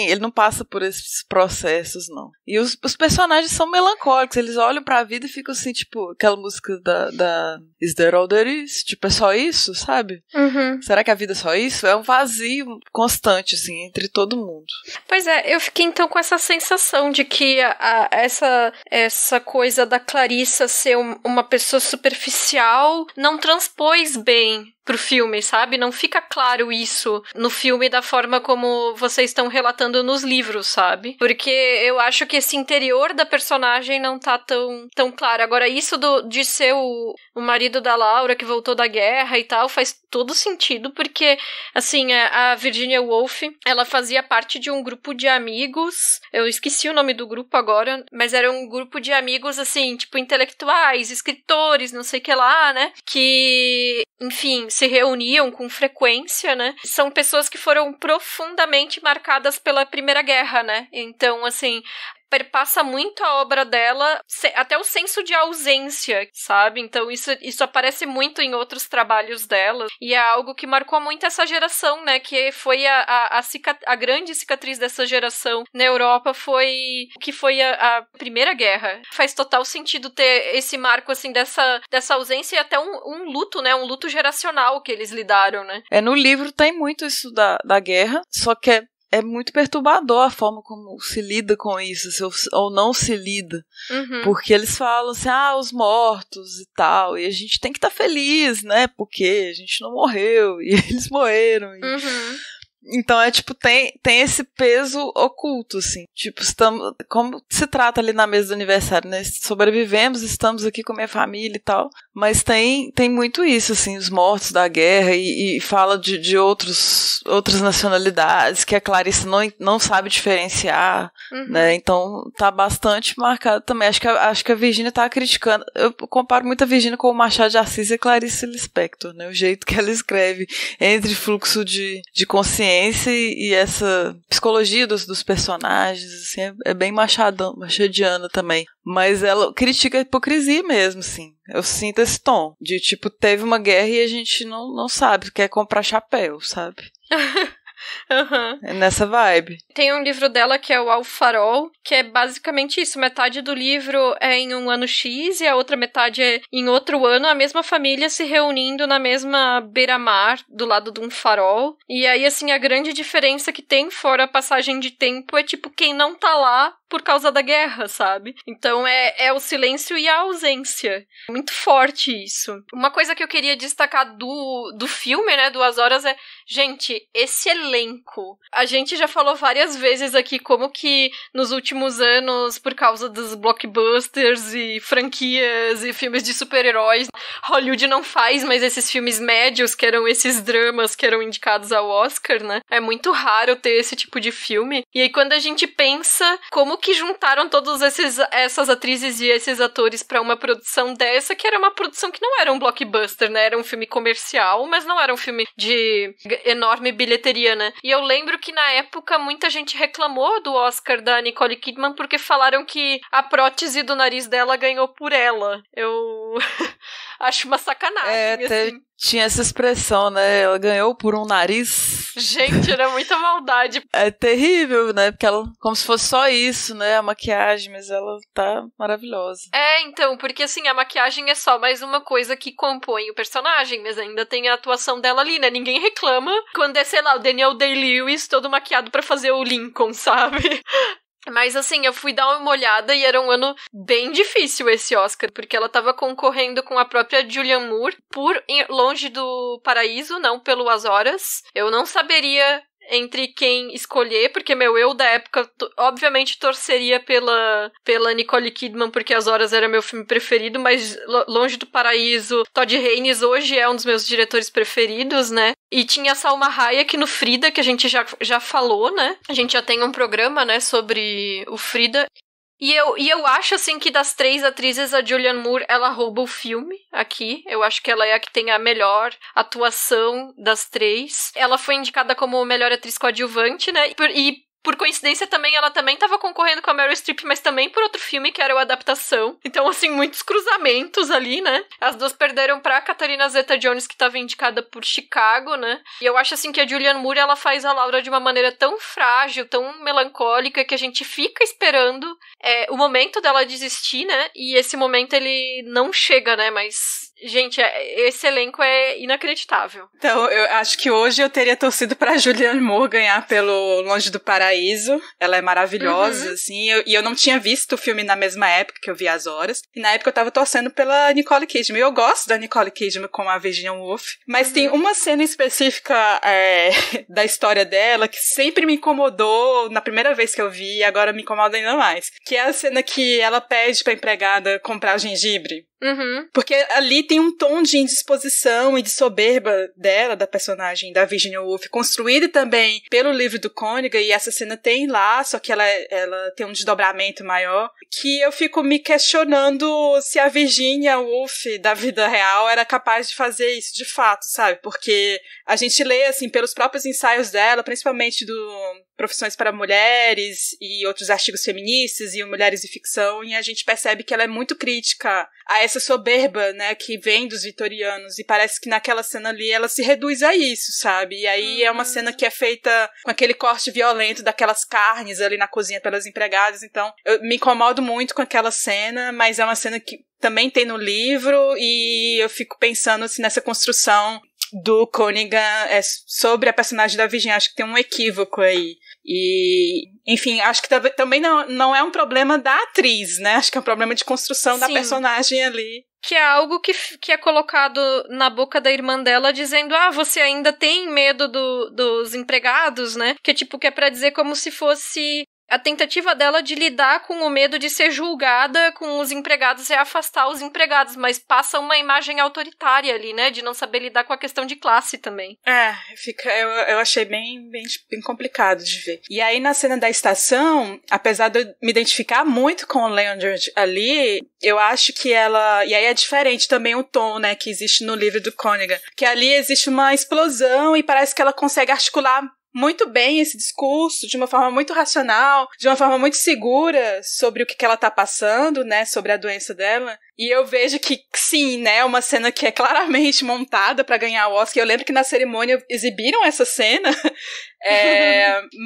Ele não passa por esses processos, não. E os personagens são melancólicos, eles olham pra vida e ficam assim, tipo, aquela música da Is There All There Is? Tipo, é só isso, sabe? Será que a vida é só isso? É um vazio constante, assim, entre todo mundo. Pois é, eu fiquei então com essa sensação de que essa coisa da Clarissa ser uma pessoa superficial não transpôs bem pro filme, sabe? Não fica claro isso no filme da forma como vocês estão relatando nos livros, sabe? Porque eu acho que esse interior da personagem não tá tão claro. Agora, isso de ser o marido da Laura que voltou da guerra e tal, faz todo sentido, porque, assim, a Virginia Woolf, ela fazia parte de um grupo de amigos, eu esqueci o nome do grupo agora, mas era um grupo de amigos, assim, tipo, intelectuais, escritores, não sei o que lá, né, que, enfim, se reuniam com frequência, né, são pessoas que foram profundamente marcadas pela Primeira Guerra, né, então, assim, perpassa muito a obra dela, até o senso de ausência, sabe? Então isso aparece muito em outros trabalhos dela, e é algo que marcou muito essa geração, né? Que foi a grande cicatriz dessa geração na Europa foi a Primeira Guerra. Faz total sentido ter esse marco, assim, dessa ausência e até um luto, né? Um luto geracional que eles lidaram, né? No livro tem muito isso da guerra, só que é muito perturbador a forma como se lida com isso, ou não se lida. Uhum. Porque eles falam assim, os mortos e tal, e a gente tem que estar feliz, né? Porque a gente não morreu, e eles morreram. Uhum. Então tem esse peso oculto, assim. Tipo, como se trata ali na mesa do aniversário, né? Sobrevivemos, estamos aqui com a minha família e tal. Mas tem muito isso, assim, os mortos da guerra e fala de outras nacionalidades que a Clarice não sabe diferenciar, né? Então tá bastante marcado também. Acho que a Virginia tá criticando. Eu comparo muito a Virginia com o Machado de Assis e a Clarice Lispector, né? O jeito que ela escreve entre fluxo de consciência e essa psicologia dos personagens, assim, é bem machadiana também. Mas ela critica a hipocrisia mesmo, assim. Eu sinto esse tom de, tipo, teve uma guerra e a gente não sabe, quer comprar chapéu, sabe? Uhum. É nessa vibe. Tem um livro dela que é o Alfarol, que é basicamente isso. Metade do livro é em um ano X e a outra metade é em outro ano, a mesma família se reunindo na mesma beira-mar, do lado de um farol. E aí, assim, a grande diferença que tem, fora a passagem de tempo, é tipo quem não tá lá por causa da guerra, sabe? Então é o silêncio e a ausência. Muito forte isso. Uma coisa que eu queria destacar do filme, né, do As Horas é, gente, esse elenco. A gente já falou várias vezes aqui como que nos últimos anos, por causa dos blockbusters e franquias e filmes de super-heróis, Hollywood não faz mais esses filmes médios, que eram esses dramas que eram indicados ao Oscar, né? É muito raro ter esse tipo de filme. E aí quando a gente pensa como que juntaram todas essas atrizes e esses atores pra uma produção dessa, que era uma produção que não era um blockbuster, né? Era um filme comercial, mas não era um filme de enorme bilheteria, né? E eu lembro que na época muita gente reclamou do Oscar da Nicole Kidman porque falaram que a prótese do nariz dela ganhou por ela. Eu acho uma sacanagem, assim. Tinha essa expressão, né? Ela ganhou por um nariz. Gente, era muita maldade. É terrível, né? Porque ela, como se fosse só isso, né? A maquiagem, mas ela tá maravilhosa. Então, porque assim, a maquiagem é só mais uma coisa que compõe o personagem, mas ainda tem a atuação dela ali, né? Ninguém reclama quando é, sei lá, o Daniel Day-Lewis todo maquiado pra fazer o Lincoln, sabe? Mas assim, eu fui dar uma olhada e era um ano bem difícil esse Oscar, porque ela tava concorrendo com a própria Julianne Moore por Longe do Paraíso, não pelo As Horas. Eu não saberia entre quem escolher, porque eu da época obviamente torceria pela Nicole Kidman, porque As Horas era meu filme preferido, mas Longe do Paraíso, Todd Haynes hoje é um dos meus diretores preferidos, né? E tinha a Salma Hayek no Frida, que a gente já falou, né? A gente já tem um programa, né, sobre o Frida. E eu acho, assim, que das três atrizes, a Julianne Moore, ela rouba o filme aqui. Eu acho que ela é a que tem a melhor atuação das três. Ela foi indicada como melhor atriz coadjuvante, né? E por coincidência, ela também estava concorrendo com a Meryl Streep, mas também por outro filme, que era o Adaptação. Então, assim, muitos cruzamentos ali, né? As duas perderam pra Catherine Zeta-Jones, que estava indicada por Chicago, né? E eu acho, assim, que a Julianne Moore, ela faz a Laura de uma maneira tão frágil, tão melancólica, que a gente fica esperando o momento dela desistir, né? E esse momento, ele não chega, né? Mas Gente, esse elenco é inacreditável. Então, eu acho que hoje eu teria torcido pra Julianne Moore ganhar pelo Longe do Paraíso. Ela é maravilhosa, assim. E eu não tinha visto o filme na mesma época que eu vi As Horas. E na época eu tava torcendo pela Nicole Kidman. Eu gosto da Nicole Kidman como a Virginia Woolf. Mas tem uma cena específica da história dela que sempre me incomodou na primeira vez que eu vi. E agora me incomoda ainda mais. Que é a cena que ela pede pra empregada comprar gengibre. Porque ali tem um tom de indisposição e de soberba dela, da personagem da Virginia Woolf, construída também pelo livro do Koniga, e essa cena tem lá, só que ela tem um desdobramento maior, que eu fico me questionando se a Virginia Woolf da vida real era capaz de fazer isso de fato, sabe? Porque a gente lê, assim, pelos próprios ensaios dela, principalmente do Profissões para Mulheres e outros artigos feministas e Mulheres e Ficção, e a gente percebe que ela é muito crítica a essa soberba, né, que vem dos vitorianos, e parece que naquela cena ali ela se reduz a isso, sabe? E aí é uma cena que é feita com aquele corte violento daquelas carnes ali na cozinha pelas empregadas, então eu me incomodo muito com aquela cena, mas é uma cena que também tem no livro, e eu fico pensando assim, nessa construção do Koniga sobre a personagem da Virginia. Acho que tem um equívoco aí. E, enfim, acho que também não é um problema da atriz, né? Acho que é um problema de construção da personagem ali. Que é algo que é colocado na boca da irmã dela, dizendo, você ainda tem medo dos empregados, né? Que é pra dizer como se fosse a tentativa dela de lidar com o medo de ser julgada com os empregados é afastar os empregados, mas passa uma imagem autoritária ali, né? De não saber lidar com a questão de classe também. Eu achei bem complicado de ver. E aí, na cena da estação, apesar de eu me identificar muito com o Leonard ali, eu acho que ela... E aí é diferente também o tom, né? Que existe no livro do Koniga. Que ali existe uma explosão e parece que ela consegue articular muito bem esse discurso, de uma forma muito racional, de uma forma muito segura sobre o que ela tá passando, né, sobre a doença dela. E eu vejo que, sim, né, é uma cena que é claramente montada pra ganhar o Oscar. Eu lembro que na cerimônia exibiram essa cena,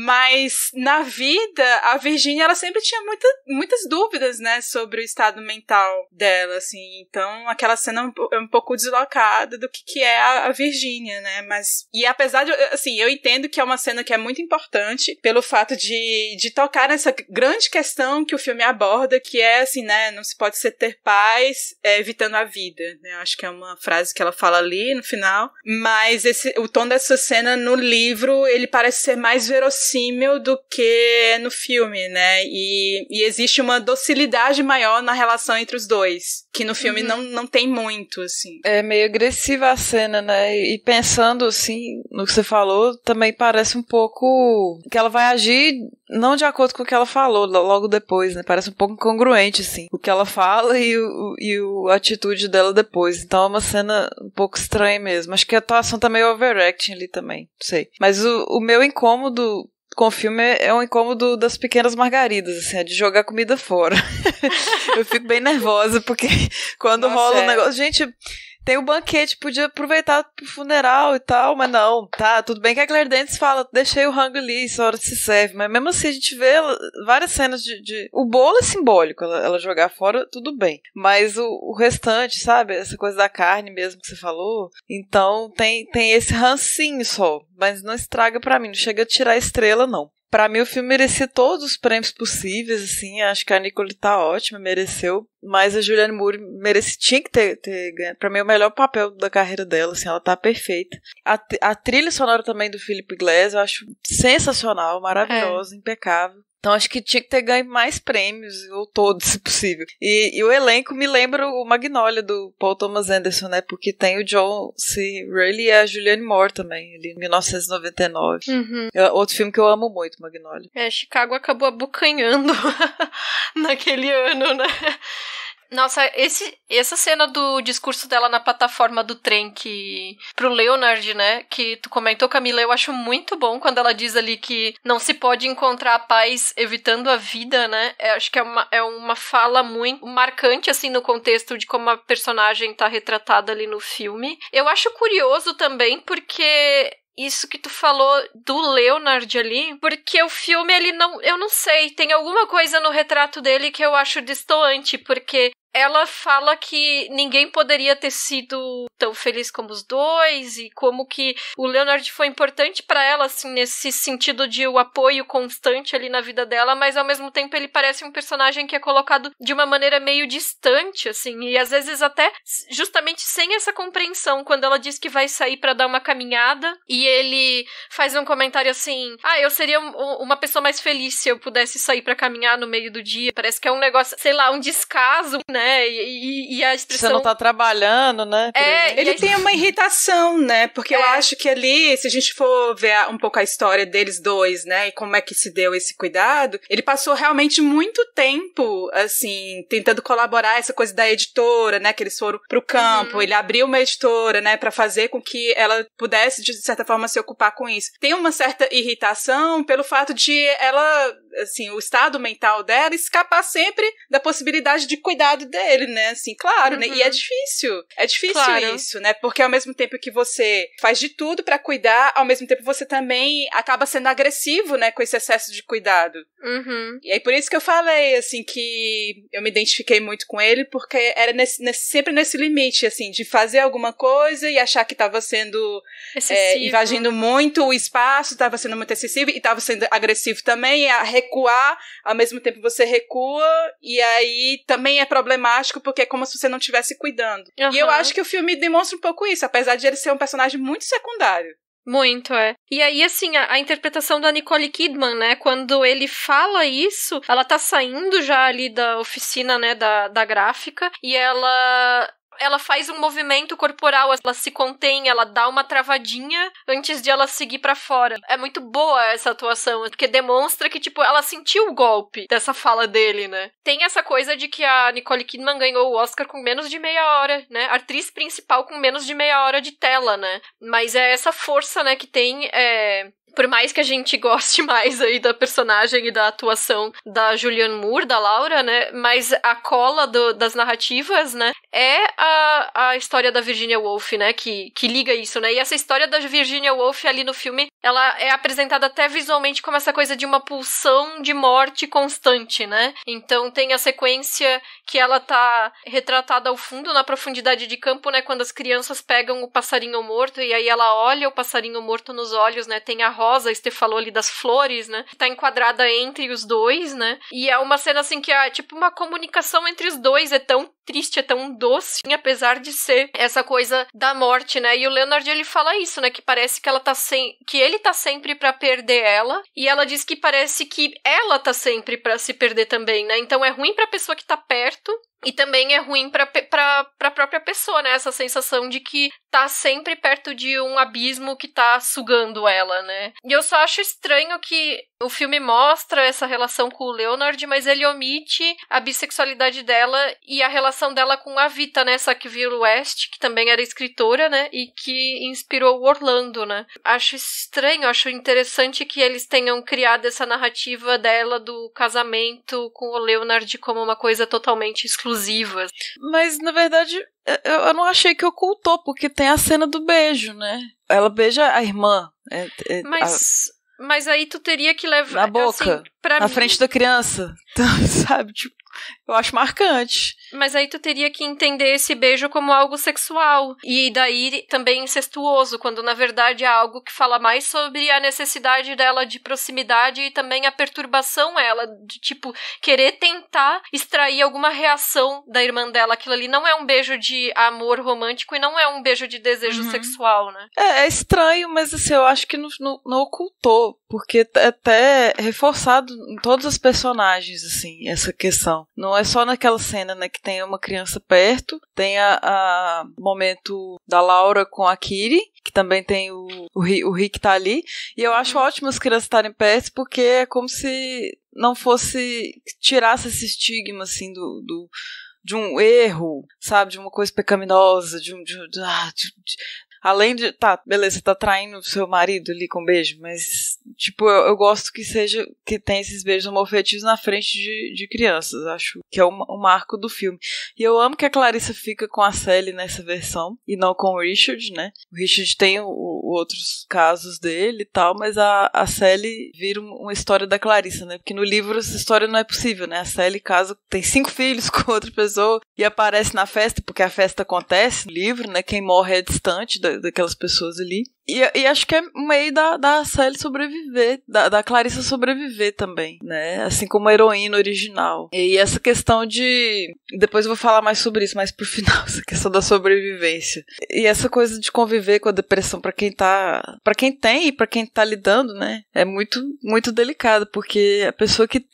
mas na vida, a Virginia, ela sempre tinha muitas dúvidas, né, sobre o estado mental dela, assim. Então, aquela cena é um pouco deslocada do que é a Virginia, né, e apesar de, assim, eu entendo que é uma cena que é muito importante pelo fato de tocar nessa grande questão que o filme aborda, que é, assim, né, não se pode ter paz evitando a vida, né? Acho que é uma frase que ela fala ali no final, mas o tom dessa cena no livro, ele parece ser mais verossímil do que no filme, né? E existe uma docilidade maior na relação entre os dois, que no filme não tem muito, assim. É meio agressiva a cena, né? E pensando, assim, no que você falou, também parece um pouco que ela vai agir não de acordo com o que ela falou logo depois, né? Parece um pouco incongruente, assim, o que ela fala e a atitude dela depois. Então é uma cena um pouco estranha mesmo. Acho que a atuação tá meio overacting ali também, não sei. Mas o meu incômodo com o filme é um incômodo das pequenas margaridas, assim, é de jogar comida fora. Eu fico bem nervosa, porque quando rola um negócio... Gente... Tem o banquete, podia aproveitar pro funeral e tal, mas não, tá, tudo bem que a Claire Danes fala, deixei o rango ali, essa hora se serve, mas mesmo assim a gente vê várias cenas o bolo é simbólico, ela jogar fora, tudo bem, mas o restante, sabe, essa coisa da carne mesmo que você falou, então tem esse rancinho só, mas não estraga pra mim, não chega a tirar a estrela, não. Pra mim, o filme merecia todos os prêmios possíveis, assim, acho que a Nicole tá ótima, mereceu, mas a Julianne Moore tinha que ter ganho. Pra mim, é o melhor papel da carreira dela, assim, ela tá perfeita. A trilha sonora também do Philip Glass, eu acho sensacional, maravilhosa, impecável. Então acho que tinha que ter ganho mais prêmios, ou todos, se possível. E o elenco me lembra o Magnolia, do Paul Thomas Anderson, né? Porque tem o John C. Reilly e a Julianne Moore também, ali em 1999. É outro filme que eu amo muito, Magnolia. Chicago acabou abocanhando naquele ano, né? Nossa, essa cena do discurso dela na plataforma do trem pro Leonard, né, que tu comentou, Camila, eu acho muito bom quando ela diz ali que não se pode encontrar a paz evitando a vida, né, acho que é uma fala muito marcante, assim, no contexto de como a personagem tá retratada ali no filme. Eu acho curioso também, porque... Isso que tu falou do Leonard ali, porque o filme, ele não... Eu não sei, tem alguma coisa no retrato dele que eu acho destoante, porque ela fala que ninguém poderia ter sido tão feliz como os dois, e como que o Leonard foi importante pra ela, assim, nesse sentido de o apoio constante ali na vida dela, mas ao mesmo tempo ele parece um personagem que é colocado de uma maneira meio distante, assim, e às vezes até justamente sem essa compreensão, quando ela diz que vai sair pra dar uma caminhada, e ele faz um comentário assim, eu seria uma pessoa mais feliz se eu pudesse sair pra caminhar no meio do dia. Parece que é um negócio, sei lá, um descaso, né? E a expressão... Você não tá trabalhando, né? Ele tem uma irritação, né? Porque eu acho que ali, se a gente for ver um pouco a história deles dois, né? E como é que se deu esse cuidado, ele passou realmente muito tempo, assim, tentando colaborar essa coisa da editora, né? Que eles foram pro campo, ele abriu uma editora, né? Pra fazer com que ela pudesse, de certa forma, se ocupar com isso. Tem uma certa irritação pelo fato de ela, assim, o estado mental dela escapar sempre da possibilidade de cuidado dele, né, assim, claro, né, e é difícil claro. Isso, né, porque ao mesmo tempo que você faz de tudo pra cuidar, ao mesmo tempo você também acaba sendo agressivo, né, com esse excesso de cuidado. E aí por isso que eu falei, assim, que eu me identifiquei muito com ele, porque era sempre nesse limite, assim, de fazer alguma coisa e achar que tava sendo invadindo muito o espaço, tava sendo muito excessivo e tava sendo agressivo também, a recuar, ao mesmo tempo você recua, e aí também é problemático, porque é como se você não estivesse cuidando. E eu acho que o filme demonstra um pouco isso, apesar de ele ser um personagem muito secundário. Muito, E aí, assim, a interpretação da Nicole Kidman, né, quando ele fala isso, ela tá saindo já ali da oficina, né, da gráfica, e ela faz um movimento corporal, ela se contém, ela dá uma travadinha antes de ela seguir pra fora. É muito boa essa atuação, porque demonstra que, tipo, ela sentiu o golpe dessa fala dele, né? Tem essa coisa de que a Nicole Kidman ganhou o Oscar com menos de meia hora, né? A atriz principal com menos de meia hora de tela, né? Mas é essa força, né, que tem... Por mais que a gente goste mais aí da personagem e da atuação da Julianne Moore, da Laura, né? Mas a cola das narrativas, né? É a história da Virginia Woolf, né? Que liga isso, né? E essa história da Virginia Woolf ali no filme, ela é apresentada até visualmente como essa coisa de uma pulsão de morte constante, né? Então tem a sequência que ela tá retratada ao fundo, na profundidade de campo, né? Quando as crianças pegam o passarinho morto e aí ela olha o passarinho morto nos olhos, né? Tem a rosa, Esther falou ali das flores, né? Tá enquadrada entre os dois, né? E é uma cena assim que é tipo uma comunicação entre os dois, é tão triste, é tão doce, apesar de ser essa coisa da morte, né? E o Leonard, ele fala isso, né? Que parece que ela tá que ele tá sempre pra perder ela, e ela diz que parece que ela tá sempre pra se perder também, né? Então é ruim pra pessoa que tá perto, e também é ruim pra própria pessoa, né? Essa sensação de que tá sempre perto de um abismo que tá sugando ela, né? E eu só acho estranho que o filme mostra essa relação com o Leonard, mas ele omite a bissexualidade dela e a relação dela com a Vita, né? Sackville West, que também era escritora, né? E que inspirou o Orlando, né? Acho estranho, acho interessante que eles tenham criado essa narrativa dela do casamento com o Leonard como uma coisa totalmente exclusiva. Mas, na verdade, eu não achei que ocultou, porque tem a cena do beijo, né? Ela beija a irmã. Mas aí tu teria que levar... Na boca, assim, na frente da criança. Então, sabe, tipo, eu acho marcante. Mas aí tu teria que entender esse beijo como algo sexual. E daí também incestuoso, quando na verdade é algo que fala mais sobre a necessidade dela de proximidade e também a perturbação ela, de tipo, querer tentar extrair alguma reação da irmã dela. Aquilo ali não é um beijo de amor romântico e não é um beijo de desejo sexual, né? É estranho, mas assim, eu acho que não ocultou, porque é até reforçado em todas as personagens, assim, essa questão. Não é só naquela cena, né, que tem uma criança perto, tem a momento da Laura com a Kitty, que também tem o Rick tá ali, e eu acho ótimo as crianças estarem perto, porque é como se não fosse, tirasse esse estigma, assim, de um erro, sabe, de uma coisa pecaminosa, além de, tá, beleza, você tá traindo seu marido ali com beijo, mas, tipo, eu gosto que tem esses beijos homoafetivos na frente de crianças, acho que é o marco do filme. E eu amo que a Clarissa fica com a Sally nessa versão, e não com o Richard, né? O Richard tem o outros casos dele e tal, mas a Sally vira uma história da Clarissa, né? Porque no livro essa história não é possível, né? A Sally casa, tem 5 filhos com outra pessoa e aparece na festa, porque a festa acontece no livro, né? Quem morre é distante daquelas pessoas ali. E acho que é um meio da Sally sobreviver, da Clarissa sobreviver também, né? Assim como a heroína original. E essa questão de... Depois eu vou falar mais sobre isso, mais pro final, essa questão da sobrevivência. E essa coisa de conviver com a depressão pra quem tem e pra quem tá lidando, né? É muito, muito delicado, porque a pessoa que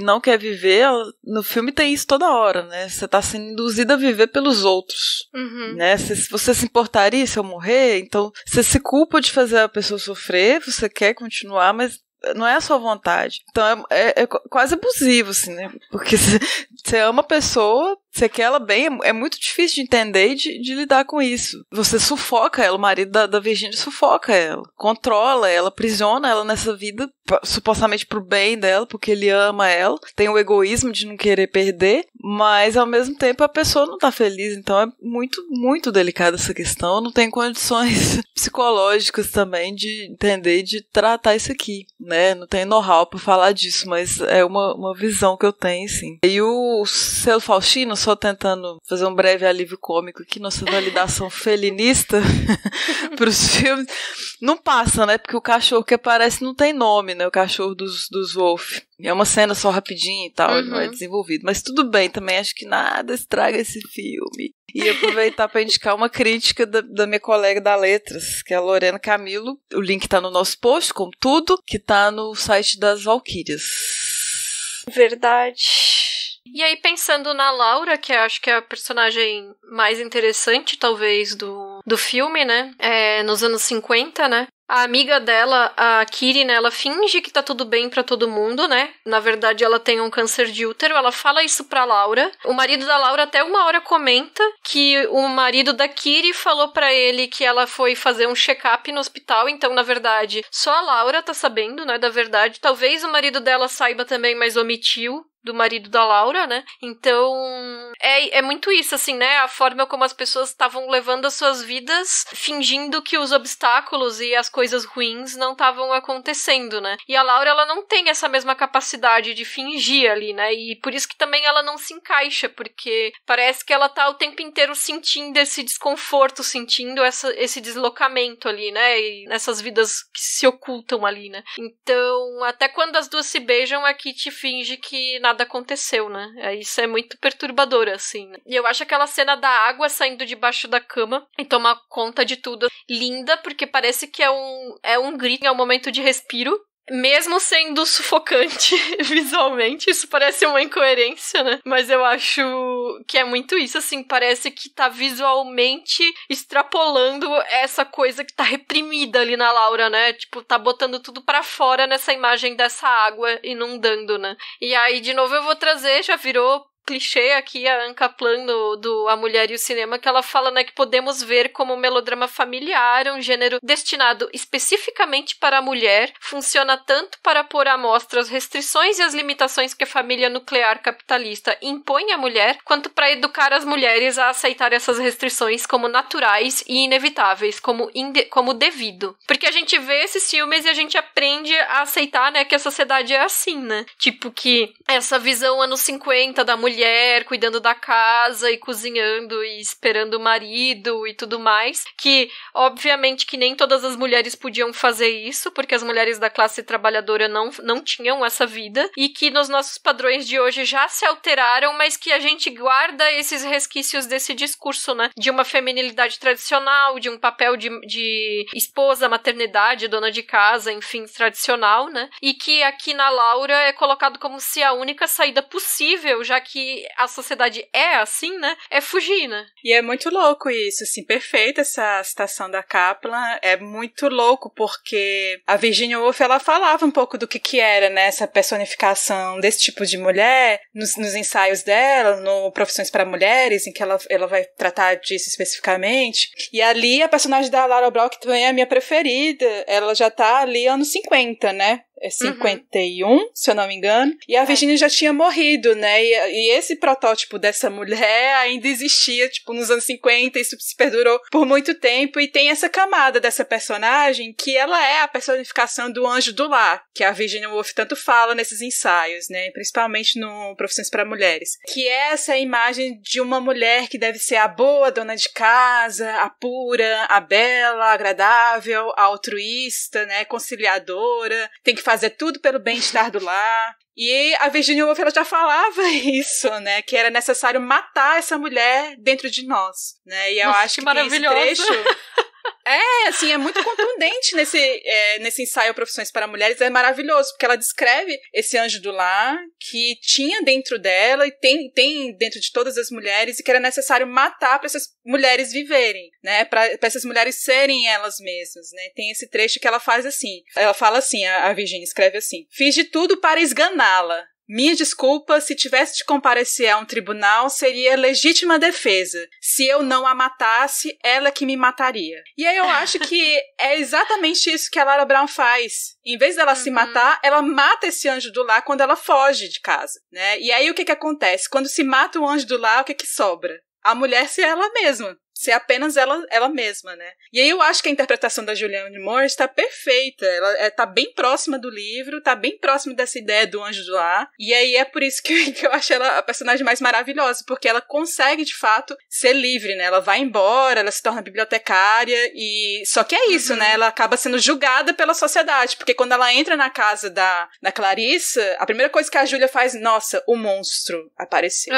não quer viver, ela, no filme tem isso toda hora, né? Você tá sendo induzida a viver pelos outros, né? Se você se importaria se eu morrer, então... Você se culpa de fazer a pessoa sofrer, você quer continuar, mas não é a sua vontade. Então é quase abusivo, assim, né? Porque você ama a pessoa, você quer ela bem, é muito difícil de entender e de lidar com isso. Você sufoca ela, o marido da Virginia sufoca ela, controla ela, aprisiona ela nessa vida, supostamente pro bem dela, porque ele ama ela, tem o egoísmo de não querer perder, mas ao mesmo tempo a pessoa não tá feliz, então é muito, muito delicada essa questão, não tem condições psicológicas também de entender e de tratar isso aqui, né? Não tem know-how pra falar disso, mas é uma visão que eu tenho, sim. E o Selo Faustino, só tentando fazer um breve alívio cômico aqui, nossa validação felinista pros filmes, não passa, né? Porque o cachorro que aparece não tem nome, né? O cachorro dos Wolf. É uma cena só rapidinha e tal, não é desenvolvido. Mas tudo bem, também acho que nada estraga esse filme. E aproveitar para indicar uma crítica da minha colega da Letras, que é a Lorena Camilo. O link tá no nosso post, como tudo, que tá no site das Valquírias. Verdade. E aí, pensando na Laura, que eu acho que é a personagem mais interessante, talvez, do filme, né? Nos anos 50, né? A amiga dela, a Kiri, né, ela finge que tá tudo bem pra todo mundo, né? Na verdade, ela tem um câncer de útero, ela fala isso pra Laura. O marido da Laura até uma hora comenta que o marido da Kiri falou pra ele que ela foi fazer um check-up no hospital, então, na verdade, só a Laura tá sabendo, né, da verdade. Talvez o marido dela saiba também, mas omitiu do marido da Laura, né? Então, é muito isso, assim, né? A forma como as pessoas estavam levando as suas vidas fingindo que os obstáculos e as coisas ruins não estavam acontecendo, né? E a Laura, ela não tem essa mesma capacidade de fingir ali, né? E por isso que também ela não se encaixa, porque parece que ela tá o tempo inteiro sentindo esse desconforto, sentindo esse deslocamento ali, né? E nessas vidas que se ocultam ali, né? Então, até quando as duas se beijam, a Kitty finge que nada aconteceu, né? Isso é muito perturbador, assim. Né? E eu acho aquela cena da água saindo debaixo da cama e tomar conta de tudo linda, porque parece que é um grito, é um momento de respiro. Mesmo sendo sufocante visualmente, isso parece uma incoerência, né? Mas eu acho que é muito isso, assim, parece que tá visualmente extrapolando essa coisa que tá reprimida ali na Laura, né? Tipo, tá botando tudo pra fora nessa imagem dessa água inundando, né? E aí, de novo, eu vou trazer, já virou clichê aqui, a Anne Kaplan do A Mulher e o Cinema, que ela fala, né, que podemos ver como um melodrama familiar, um gênero destinado especificamente para a mulher, funciona tanto para pôr à mostra as restrições e as limitações que a família nuclear capitalista impõe à mulher, quanto para educar as mulheres a aceitar essas restrições como naturais e inevitáveis, como devido. Porque a gente vê esses filmes e a gente aprende a aceitar, né, que a sociedade é assim, né? Tipo que essa visão anos 50 da mulher cuidando da casa e cozinhando e esperando o marido e tudo mais, que obviamente que nem todas as mulheres podiam fazer isso, porque as mulheres da classe trabalhadora não tinham essa vida, e que nos nossos padrões de hoje já se alteraram, mas que a gente guarda esses resquícios desse discurso, né, de uma feminilidade tradicional, de um papel de esposa, maternidade, dona de casa, enfim, tradicional, né, e que aqui na Laura é colocado como se a única saída possível, já que a sociedade é assim, né? É fugir, né? E é muito louco isso, assim, perfeita essa citação da Kaplan, é muito louco porque a Virginia Woolf, ela falava um pouco do que era, né, essa personificação desse tipo de mulher, nos ensaios dela, no Profissões para Mulheres, em que ela vai tratar disso especificamente, e ali a personagem da Lara Brock também é a minha preferida, ela já tá ali anos 50, né? 51, se eu não me engano, e a Virginia já tinha morrido, né, e esse protótipo dessa mulher ainda existia, tipo, nos anos 50, isso se perdurou por muito tempo, e tem essa camada dessa personagem que ela é a personificação do anjo do lar, que a Virginia Woolf tanto fala nesses ensaios, né, principalmente no Profissões para Mulheres, que é essa imagem de uma mulher que deve ser a boa dona de casa, a pura, a bela, a agradável, a altruísta, né, conciliadora, tem que fazer tudo pelo bem-estar do lar. E a Virginia Woolf, ela já falava isso, né, que era necessário matar essa mulher dentro de nós, né, e eu acho que tem esse trecho... assim, é muito contundente nesse ensaio Profissões para Mulheres, é maravilhoso, porque ela descreve esse anjo do lar que tinha dentro dela e tem dentro de todas as mulheres e que era necessário matar para essas mulheres viverem, né, para essas mulheres serem elas mesmas, né, tem esse trecho que ela faz assim, ela fala assim, a Virginia escreve assim: fiz de tudo para esganá-la. Minha desculpa, se tivesse de comparecer a um tribunal, seria legítima defesa. Se eu não a matasse, ela que me mataria. E aí eu acho que é exatamente isso que a Lara Brown faz. Em vez dela se matar, ela mata esse anjo do lar quando ela foge de casa, né? E aí o que acontece? Quando se mata o anjo do lar, o que sobra? A mulher ser ela mesma. Ser apenas ela mesma, né? E aí eu acho que a interpretação da Julianne Moore está perfeita. Ela está bem próxima do livro, está bem próxima dessa ideia do anjo do lar. E aí é por isso que eu acho ela a personagem mais maravilhosa, porque ela consegue, de fato, ser livre, né? Ela vai embora, ela se torna bibliotecária e... Só que é isso, né? Ela acaba sendo julgada pela sociedade, porque quando ela entra na casa da Clarissa, a primeira coisa que a Júlia faz, nossa, o monstro apareceu.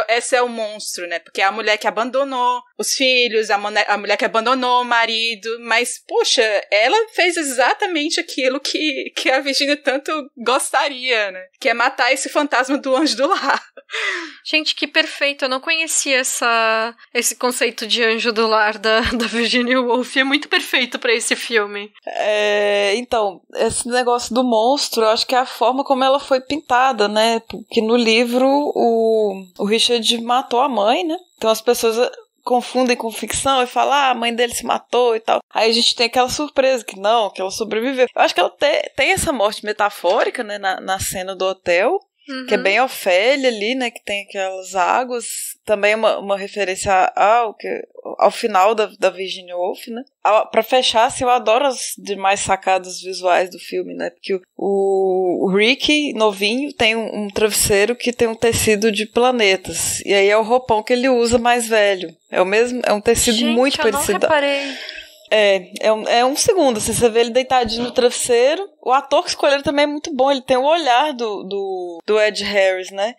Essa é o monstro, né? Porque é a mulher que abandonou os filhos, a mulher que abandonou o marido, mas, poxa, ela fez exatamente aquilo que a Virginia tanto gostaria, né? Que é matar esse fantasma do anjo do lar. Gente, que perfeito, eu não conhecia esse conceito de anjo do lar da Virginia Woolf, é muito perfeito pra esse filme. Então, esse negócio do monstro, eu acho que é a forma como ela foi pintada, né? Porque no livro o Richard matou a mãe, né? Então as pessoas confundem com ficção e falam, a mãe dele se matou e tal. Aí a gente tem aquela surpresa que não, que ela sobreviveu. Eu acho que ela tem essa morte metafórica, né, na cena do hotel, que é bem Ofélia ali, né, que tem aquelas águas. Também uma referência ao final da Virginia Woolf, né. Pra fechar, assim, eu adoro as demais sacadas visuais do filme, né, porque o Rick, novinho, tem um travesseiro que tem um tecido de planetas, e aí é o roupão que ele usa mais velho. É o mesmo, é um tecido muito parecido. Eu não reparei. É um segundo, assim, você vê ele deitadinho no travesseiro. O ator que escolheram também é muito bom, ele tem o olhar do Ed Harris, né?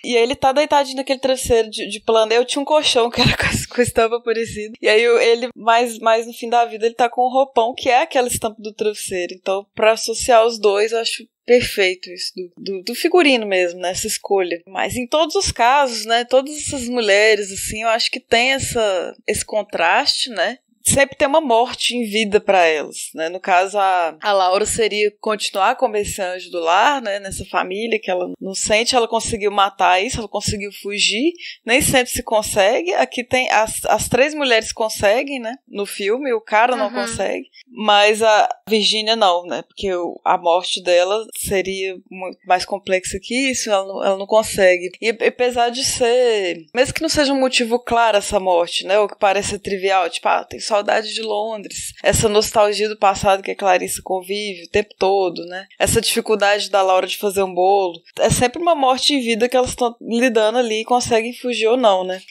E aí ele tá deitadinho naquele travesseiro de plano. Eu tinha um colchão que era com a estampa parecida. E aí ele, mais no fim da vida, ele tá com um roupão que é aquela estampa do travesseiro. Então, pra associar os dois, eu acho perfeito isso, do figurino mesmo, né, essa escolha. Mas em todos os casos, né, todas essas mulheres, assim, eu acho que tem esse contraste, né, sempre tem uma morte em vida para elas, né? No caso, a Laura seria continuar como esse anjo do lar, né? Nessa família que ela não sente, ela conseguiu matar isso, ela conseguiu fugir, nem sempre se consegue. Aqui tem as três mulheres conseguem, né? No filme, o cara não consegue, mas a Virginia não, né? Porque a morte dela seria muito mais complexa que isso, ela não consegue. E apesar de ser, mesmo que não seja um motivo claro essa morte, né? Ou que pareça trivial, tipo, tem saudade de Londres, essa nostalgia do passado que a Clarissa convive o tempo todo, né? Essa dificuldade da Laura de fazer um bolo. É sempre uma morte em vida que elas estão lidando ali e conseguem fugir ou não, né?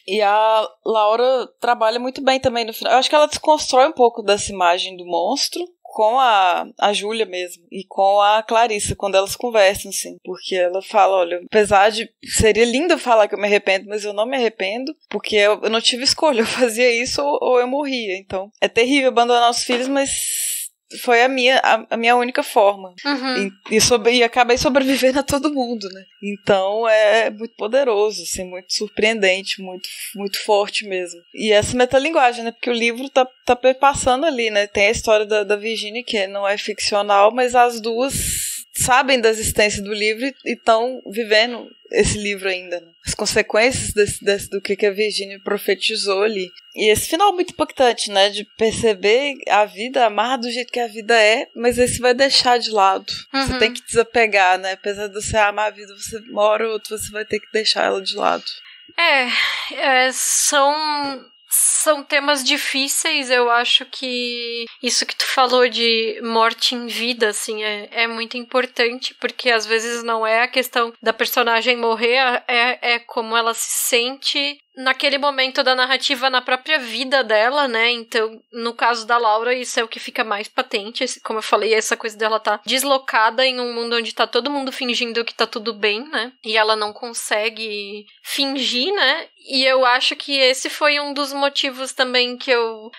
E a Laura trabalha muito bem também no final. Eu acho que ela desconstrói um pouco dessa imagem do monstro com a Júlia mesmo e com a Clarissa, quando elas conversam, assim, porque ela fala, olha, apesar de seria lindo falar que eu me arrependo, mas eu não me arrependo, porque eu não tive escolha, eu fazia isso ou eu morria, então é terrível abandonar os filhos, mas foi a minha única forma. E acabei sobrevivendo a todo mundo, né? Então é muito poderoso, assim, muito surpreendente, muito, muito forte mesmo. E essa metalinguagem, né? Porque o livro tá passando ali, né? Tem a história da Virginia, que não é ficcional, mas as duas sabem da existência do livro e estão vivendo esse livro ainda, né? As consequências do que a Virginia profetizou ali. E esse final muito impactante, né? De perceber a vida, amar do jeito que a vida é, mas aí você vai deixar de lado. Você tem que desapegar, né? Apesar de você amar a vida, você uma hora ou outra você vai ter que deixar ela de lado. São temas difíceis. Eu acho que isso que tu falou de morte em vida, assim, é muito importante, porque às vezes não é a questão da personagem morrer, é como ela se sente naquele momento da narrativa, na própria vida dela, né? Então, no caso da Laura, isso é o que fica mais patente. Como eu falei, essa coisa dela tá deslocada em um mundo onde tá todo mundo fingindo que tá tudo bem, né? E ela não consegue fingir, né? E eu acho que esse foi um dos motivos também que eu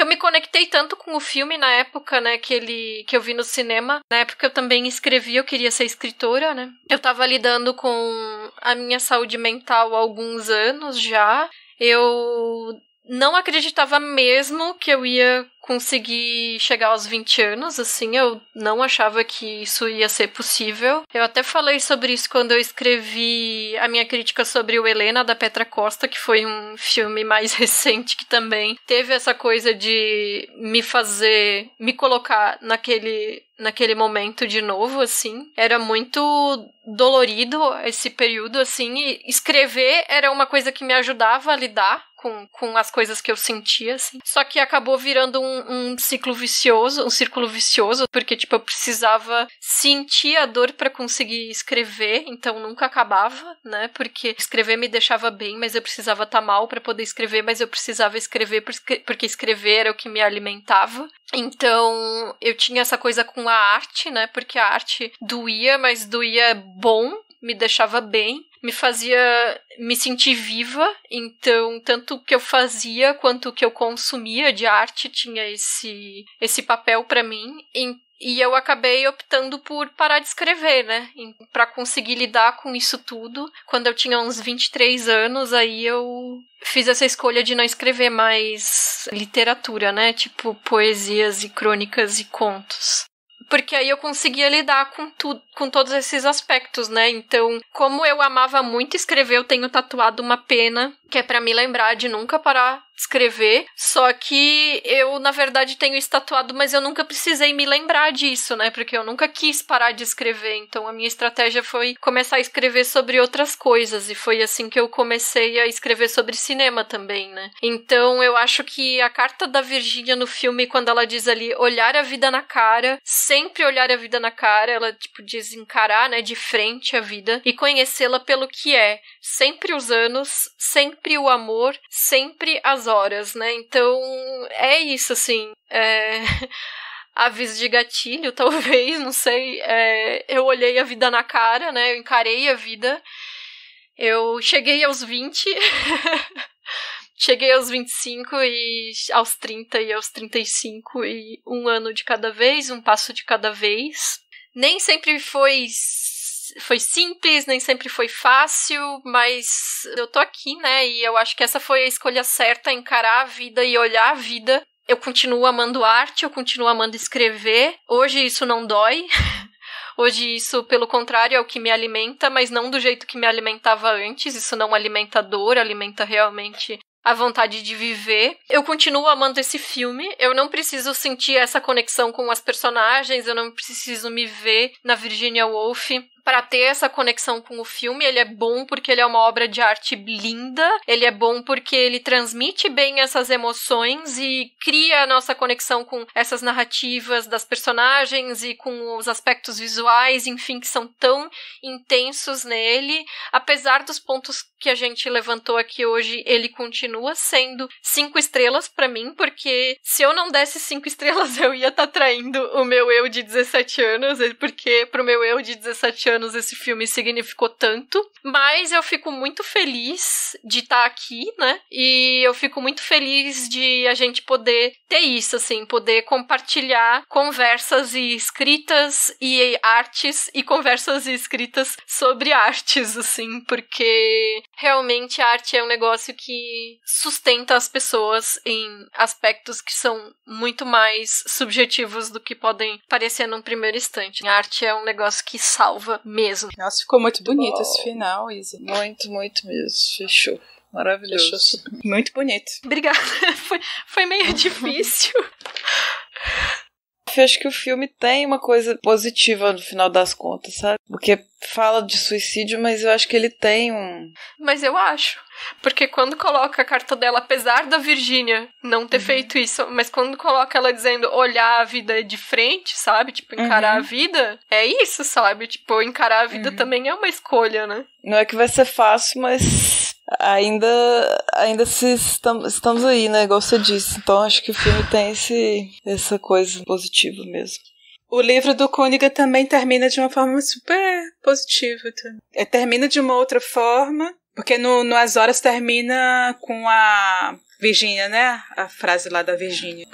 me conectei tanto com o filme na época, né, que eu vi no cinema. Na época eu também escrevi, eu queria ser escritora, né. Eu tava lidando com a minha saúde mental há alguns anos já. Eu não acreditava mesmo que eu ia conseguir chegar aos 20 anos, assim, eu não achava que isso ia ser possível. Eu até falei sobre isso quando eu escrevi a minha crítica sobre o Helena, da Petra Costa, que foi um filme mais recente, que também teve essa coisa de me colocar naquele momento de novo, assim. Era muito dolorido esse período, assim, e escrever era uma coisa que me ajudava a lidar com as coisas que eu sentia, assim. Só que acabou virando um círculo vicioso, porque, tipo, eu precisava sentir a dor pra conseguir escrever, então nunca acabava, né, porque escrever me deixava bem, mas eu precisava estar mal pra poder escrever, mas eu precisava escrever porque escrever era o que me alimentava. Então, eu tinha essa coisa com a arte, né, porque a arte doía, mas doía bom, me deixava bem, me fazia me sentir viva, então tanto o que eu fazia quanto o que eu consumia de arte tinha esse papel pra mim, e eu acabei optando por parar de escrever, né, pra conseguir lidar com isso tudo. Quando eu tinha uns 23 anos, aí eu fiz essa escolha de não escrever mais literatura, né, tipo poesias e crônicas e contos. Porque aí eu conseguia lidar com todos esses aspectos, né? Então, como eu amava muito escrever, eu tenho tatuado uma pena, que é pra me lembrar de nunca parar de escrever. Só que eu, na verdade, tenho isso tatuado, mas eu nunca precisei me lembrar disso, né? Porque eu nunca quis parar de escrever. Então, a minha estratégia foi começar a escrever sobre outras coisas. E foi assim que eu comecei a escrever sobre cinema também, né? Então, eu acho que a carta da Virginia no filme, quando ela diz ali, olhar a vida na cara, sempre olhar a vida na cara, ela, tipo, diz encarar, né, de frente a vida e conhecê-la pelo que é. Sempre os anos, sempre o amor, sempre as horas, né? Então, é isso, assim. Aves de gatilho, talvez, não sei. Eu olhei a vida na cara, né? Eu encarei a vida. Eu cheguei aos 20... Cheguei aos 25 e aos 30 e aos 35 e um ano de cada vez, um passo de cada vez. Nem sempre foi simples, nem sempre foi fácil, mas eu tô aqui, né? E eu acho que essa foi a escolha certa, encarar a vida e olhar a vida. Eu continuo amando arte, eu continuo amando escrever. Hoje isso não dói. Hoje isso, pelo contrário, é o que me alimenta, mas não do jeito que me alimentava antes. Isso não alimenta dor, alimenta realmente a vontade de viver. Eu continuo amando esse filme. Eu não preciso sentir essa conexão com as personagens. Eu não preciso me ver na Virginia Woolf para ter essa conexão com o filme. Ele é bom porque ele é uma obra de arte linda. Ele é bom porque ele transmite bem essas emoções e cria a nossa conexão com essas narrativas das personagens e com os aspectos visuais, enfim, que são tão intensos nele. Apesar dos pontos que a gente levantou aqui hoje, ele continua sendo 5 estrelas pra mim, porque se eu não desse 5 estrelas, eu ia estar traindo o meu eu de 17 anos, porque pro meu eu de 17 anos anos esse filme significou tanto, mas eu fico muito feliz de estar aqui, né? E eu fico muito feliz de a gente poder ter isso, assim, poder compartilhar conversas e escritas e artes e conversas e escritas sobre artes, assim, porque realmente a arte é um negócio que sustenta as pessoas em aspectos que são muito mais subjetivos do que podem parecer num primeiro instante. A arte é um negócio que salva mesmo. Nossa, ficou muito bonito esse final, Isa. Muito, muito mesmo. Fechou. Maravilhoso. Fechou. Muito bonito. Obrigada. Foi meio difícil. Eu acho que o filme tem uma coisa positiva no final das contas, sabe? Porque fala de suicídio, mas eu acho que ele tem um... Mas eu acho. Porque quando coloca a carta dela, apesar da Virgínia não ter feito isso, mas quando coloca ela dizendo olhar a vida de frente, sabe? Tipo, encarar a vida, é isso, sabe? Tipo, encarar a vida também é uma escolha, né? Não é que vai ser fácil, mas ainda estamos aí, né? Igual você disse. Então acho que o filme tem essa coisa positiva mesmo. O livro do Cunningham também termina de uma forma super positiva. Termina de uma outra forma, porque no As Horas termina com a Virgínia, né? A frase lá da Virgínia.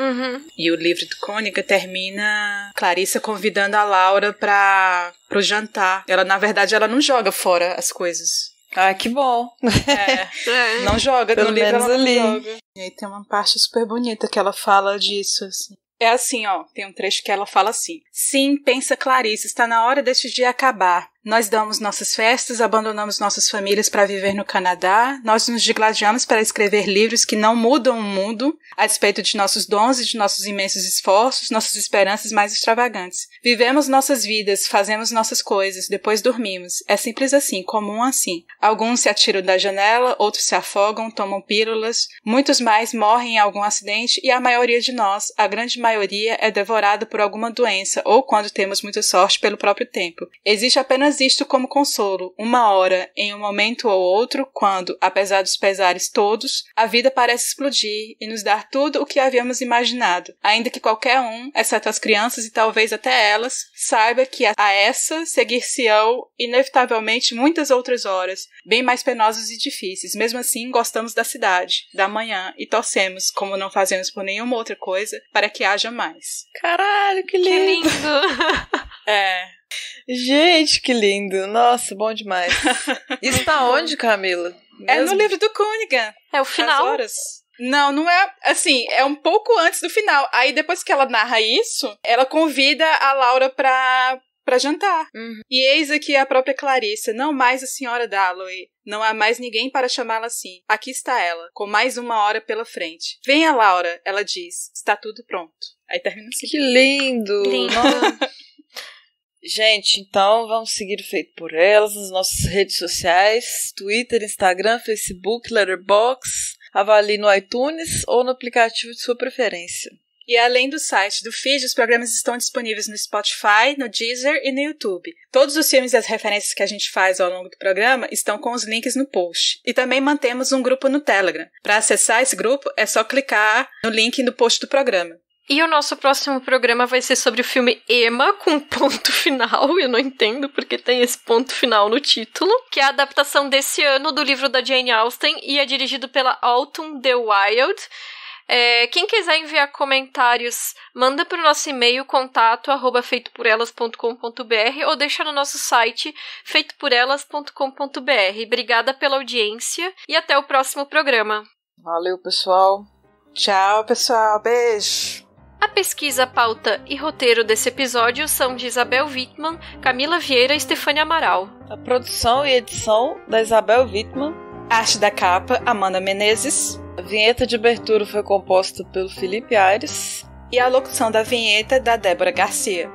E o livro do Cunningham termina Clarissa convidando a Laura pro jantar. Ela, na verdade, ela não joga fora as coisas. Ah, que bom. Não joga, pelo no livro menos ela não ali. joga. E aí tem uma parte super bonita que ela fala disso, assim. É assim, ó, tem um trecho que ela fala assim: sim, pensa Clarice, está na hora deste dia acabar. Nós damos nossas festas, abandonamos nossas famílias para viver no Canadá, nós nos digladiamos para escrever livros que não mudam o mundo, a despeito de nossos dons e de nossos imensos esforços, nossas esperanças mais extravagantes. Vivemos nossas vidas, fazemos nossas coisas, depois dormimos. É simples assim, comum assim. Alguns se atiram da janela, outros se afogam, tomam pílulas, muitos mais morrem em algum acidente e a maioria de nós, a grande maioria, é devorada por alguma doença ou, quando temos muita sorte, pelo próprio tempo. Existe apenas isto como consolo, uma hora, em um momento ou outro, quando, apesar dos pesares todos, a vida parece explodir e nos dar tudo o que havíamos imaginado, ainda que qualquer um, exceto as crianças e talvez até elas, saiba que a essa seguir-se-ão inevitavelmente muitas outras horas, bem mais penosas e difíceis. Mesmo assim, gostamos da cidade, da manhã, e torcemos, como não fazemos por nenhuma outra coisa, para que haja mais. Caralho, que lindo! Que lindo! Gente, que lindo. Nossa, bom demais. Isso tá onde, Camila? É no livro do Cunningham. É o final? As Horas. Não é, assim, é um pouco antes do final. Aí depois que ela narra isso, ela convida a Laura pra jantar. E eis aqui a própria Clarissa, não mais a senhora Dalloway. Não há mais ninguém para chamá-la assim. Aqui está ela, com mais uma hora pela frente. Venha, Laura, ela diz. Está tudo pronto. Aí termina assim. Que lindo! Lindo. Gente, então vamos seguir o Feito por Elas nas nossas redes sociais, Twitter, Instagram, Facebook, Letterboxd, avalie no iTunes ou no aplicativo de sua preferência. E além do site do feed, os programas estão disponíveis no Spotify, no Deezer e no YouTube. Todos os filmes e as referências que a gente faz ao longo do programa estão com os links no post. E também mantemos um grupo no Telegram. Para acessar esse grupo, é só clicar no link no post do programa. E o nosso próximo programa vai ser sobre o filme Emma, com ponto final. Eu não entendo porque tem esse ponto final no título. Que é a adaptação desse ano do livro da Jane Austen e é dirigido pela Autumn the Wild. Quem quiser enviar comentários, manda para o nosso e-mail contato@feitoporelas.com.br ou deixa no nosso site feitoporelas.com.br. Obrigada pela audiência e até o próximo programa. Valeu, pessoal. Tchau, pessoal. Beijo. A pesquisa, pauta e roteiro desse episódio são de Isabel Wittmann, Camila Vieira e Stefânia Amaral. A produção e edição da Isabel Wittmann. Arte da capa, Amanda Menezes. A vinheta de abertura foi composta pelo Felipe Aires. E a locução da vinheta da Débora Garcia.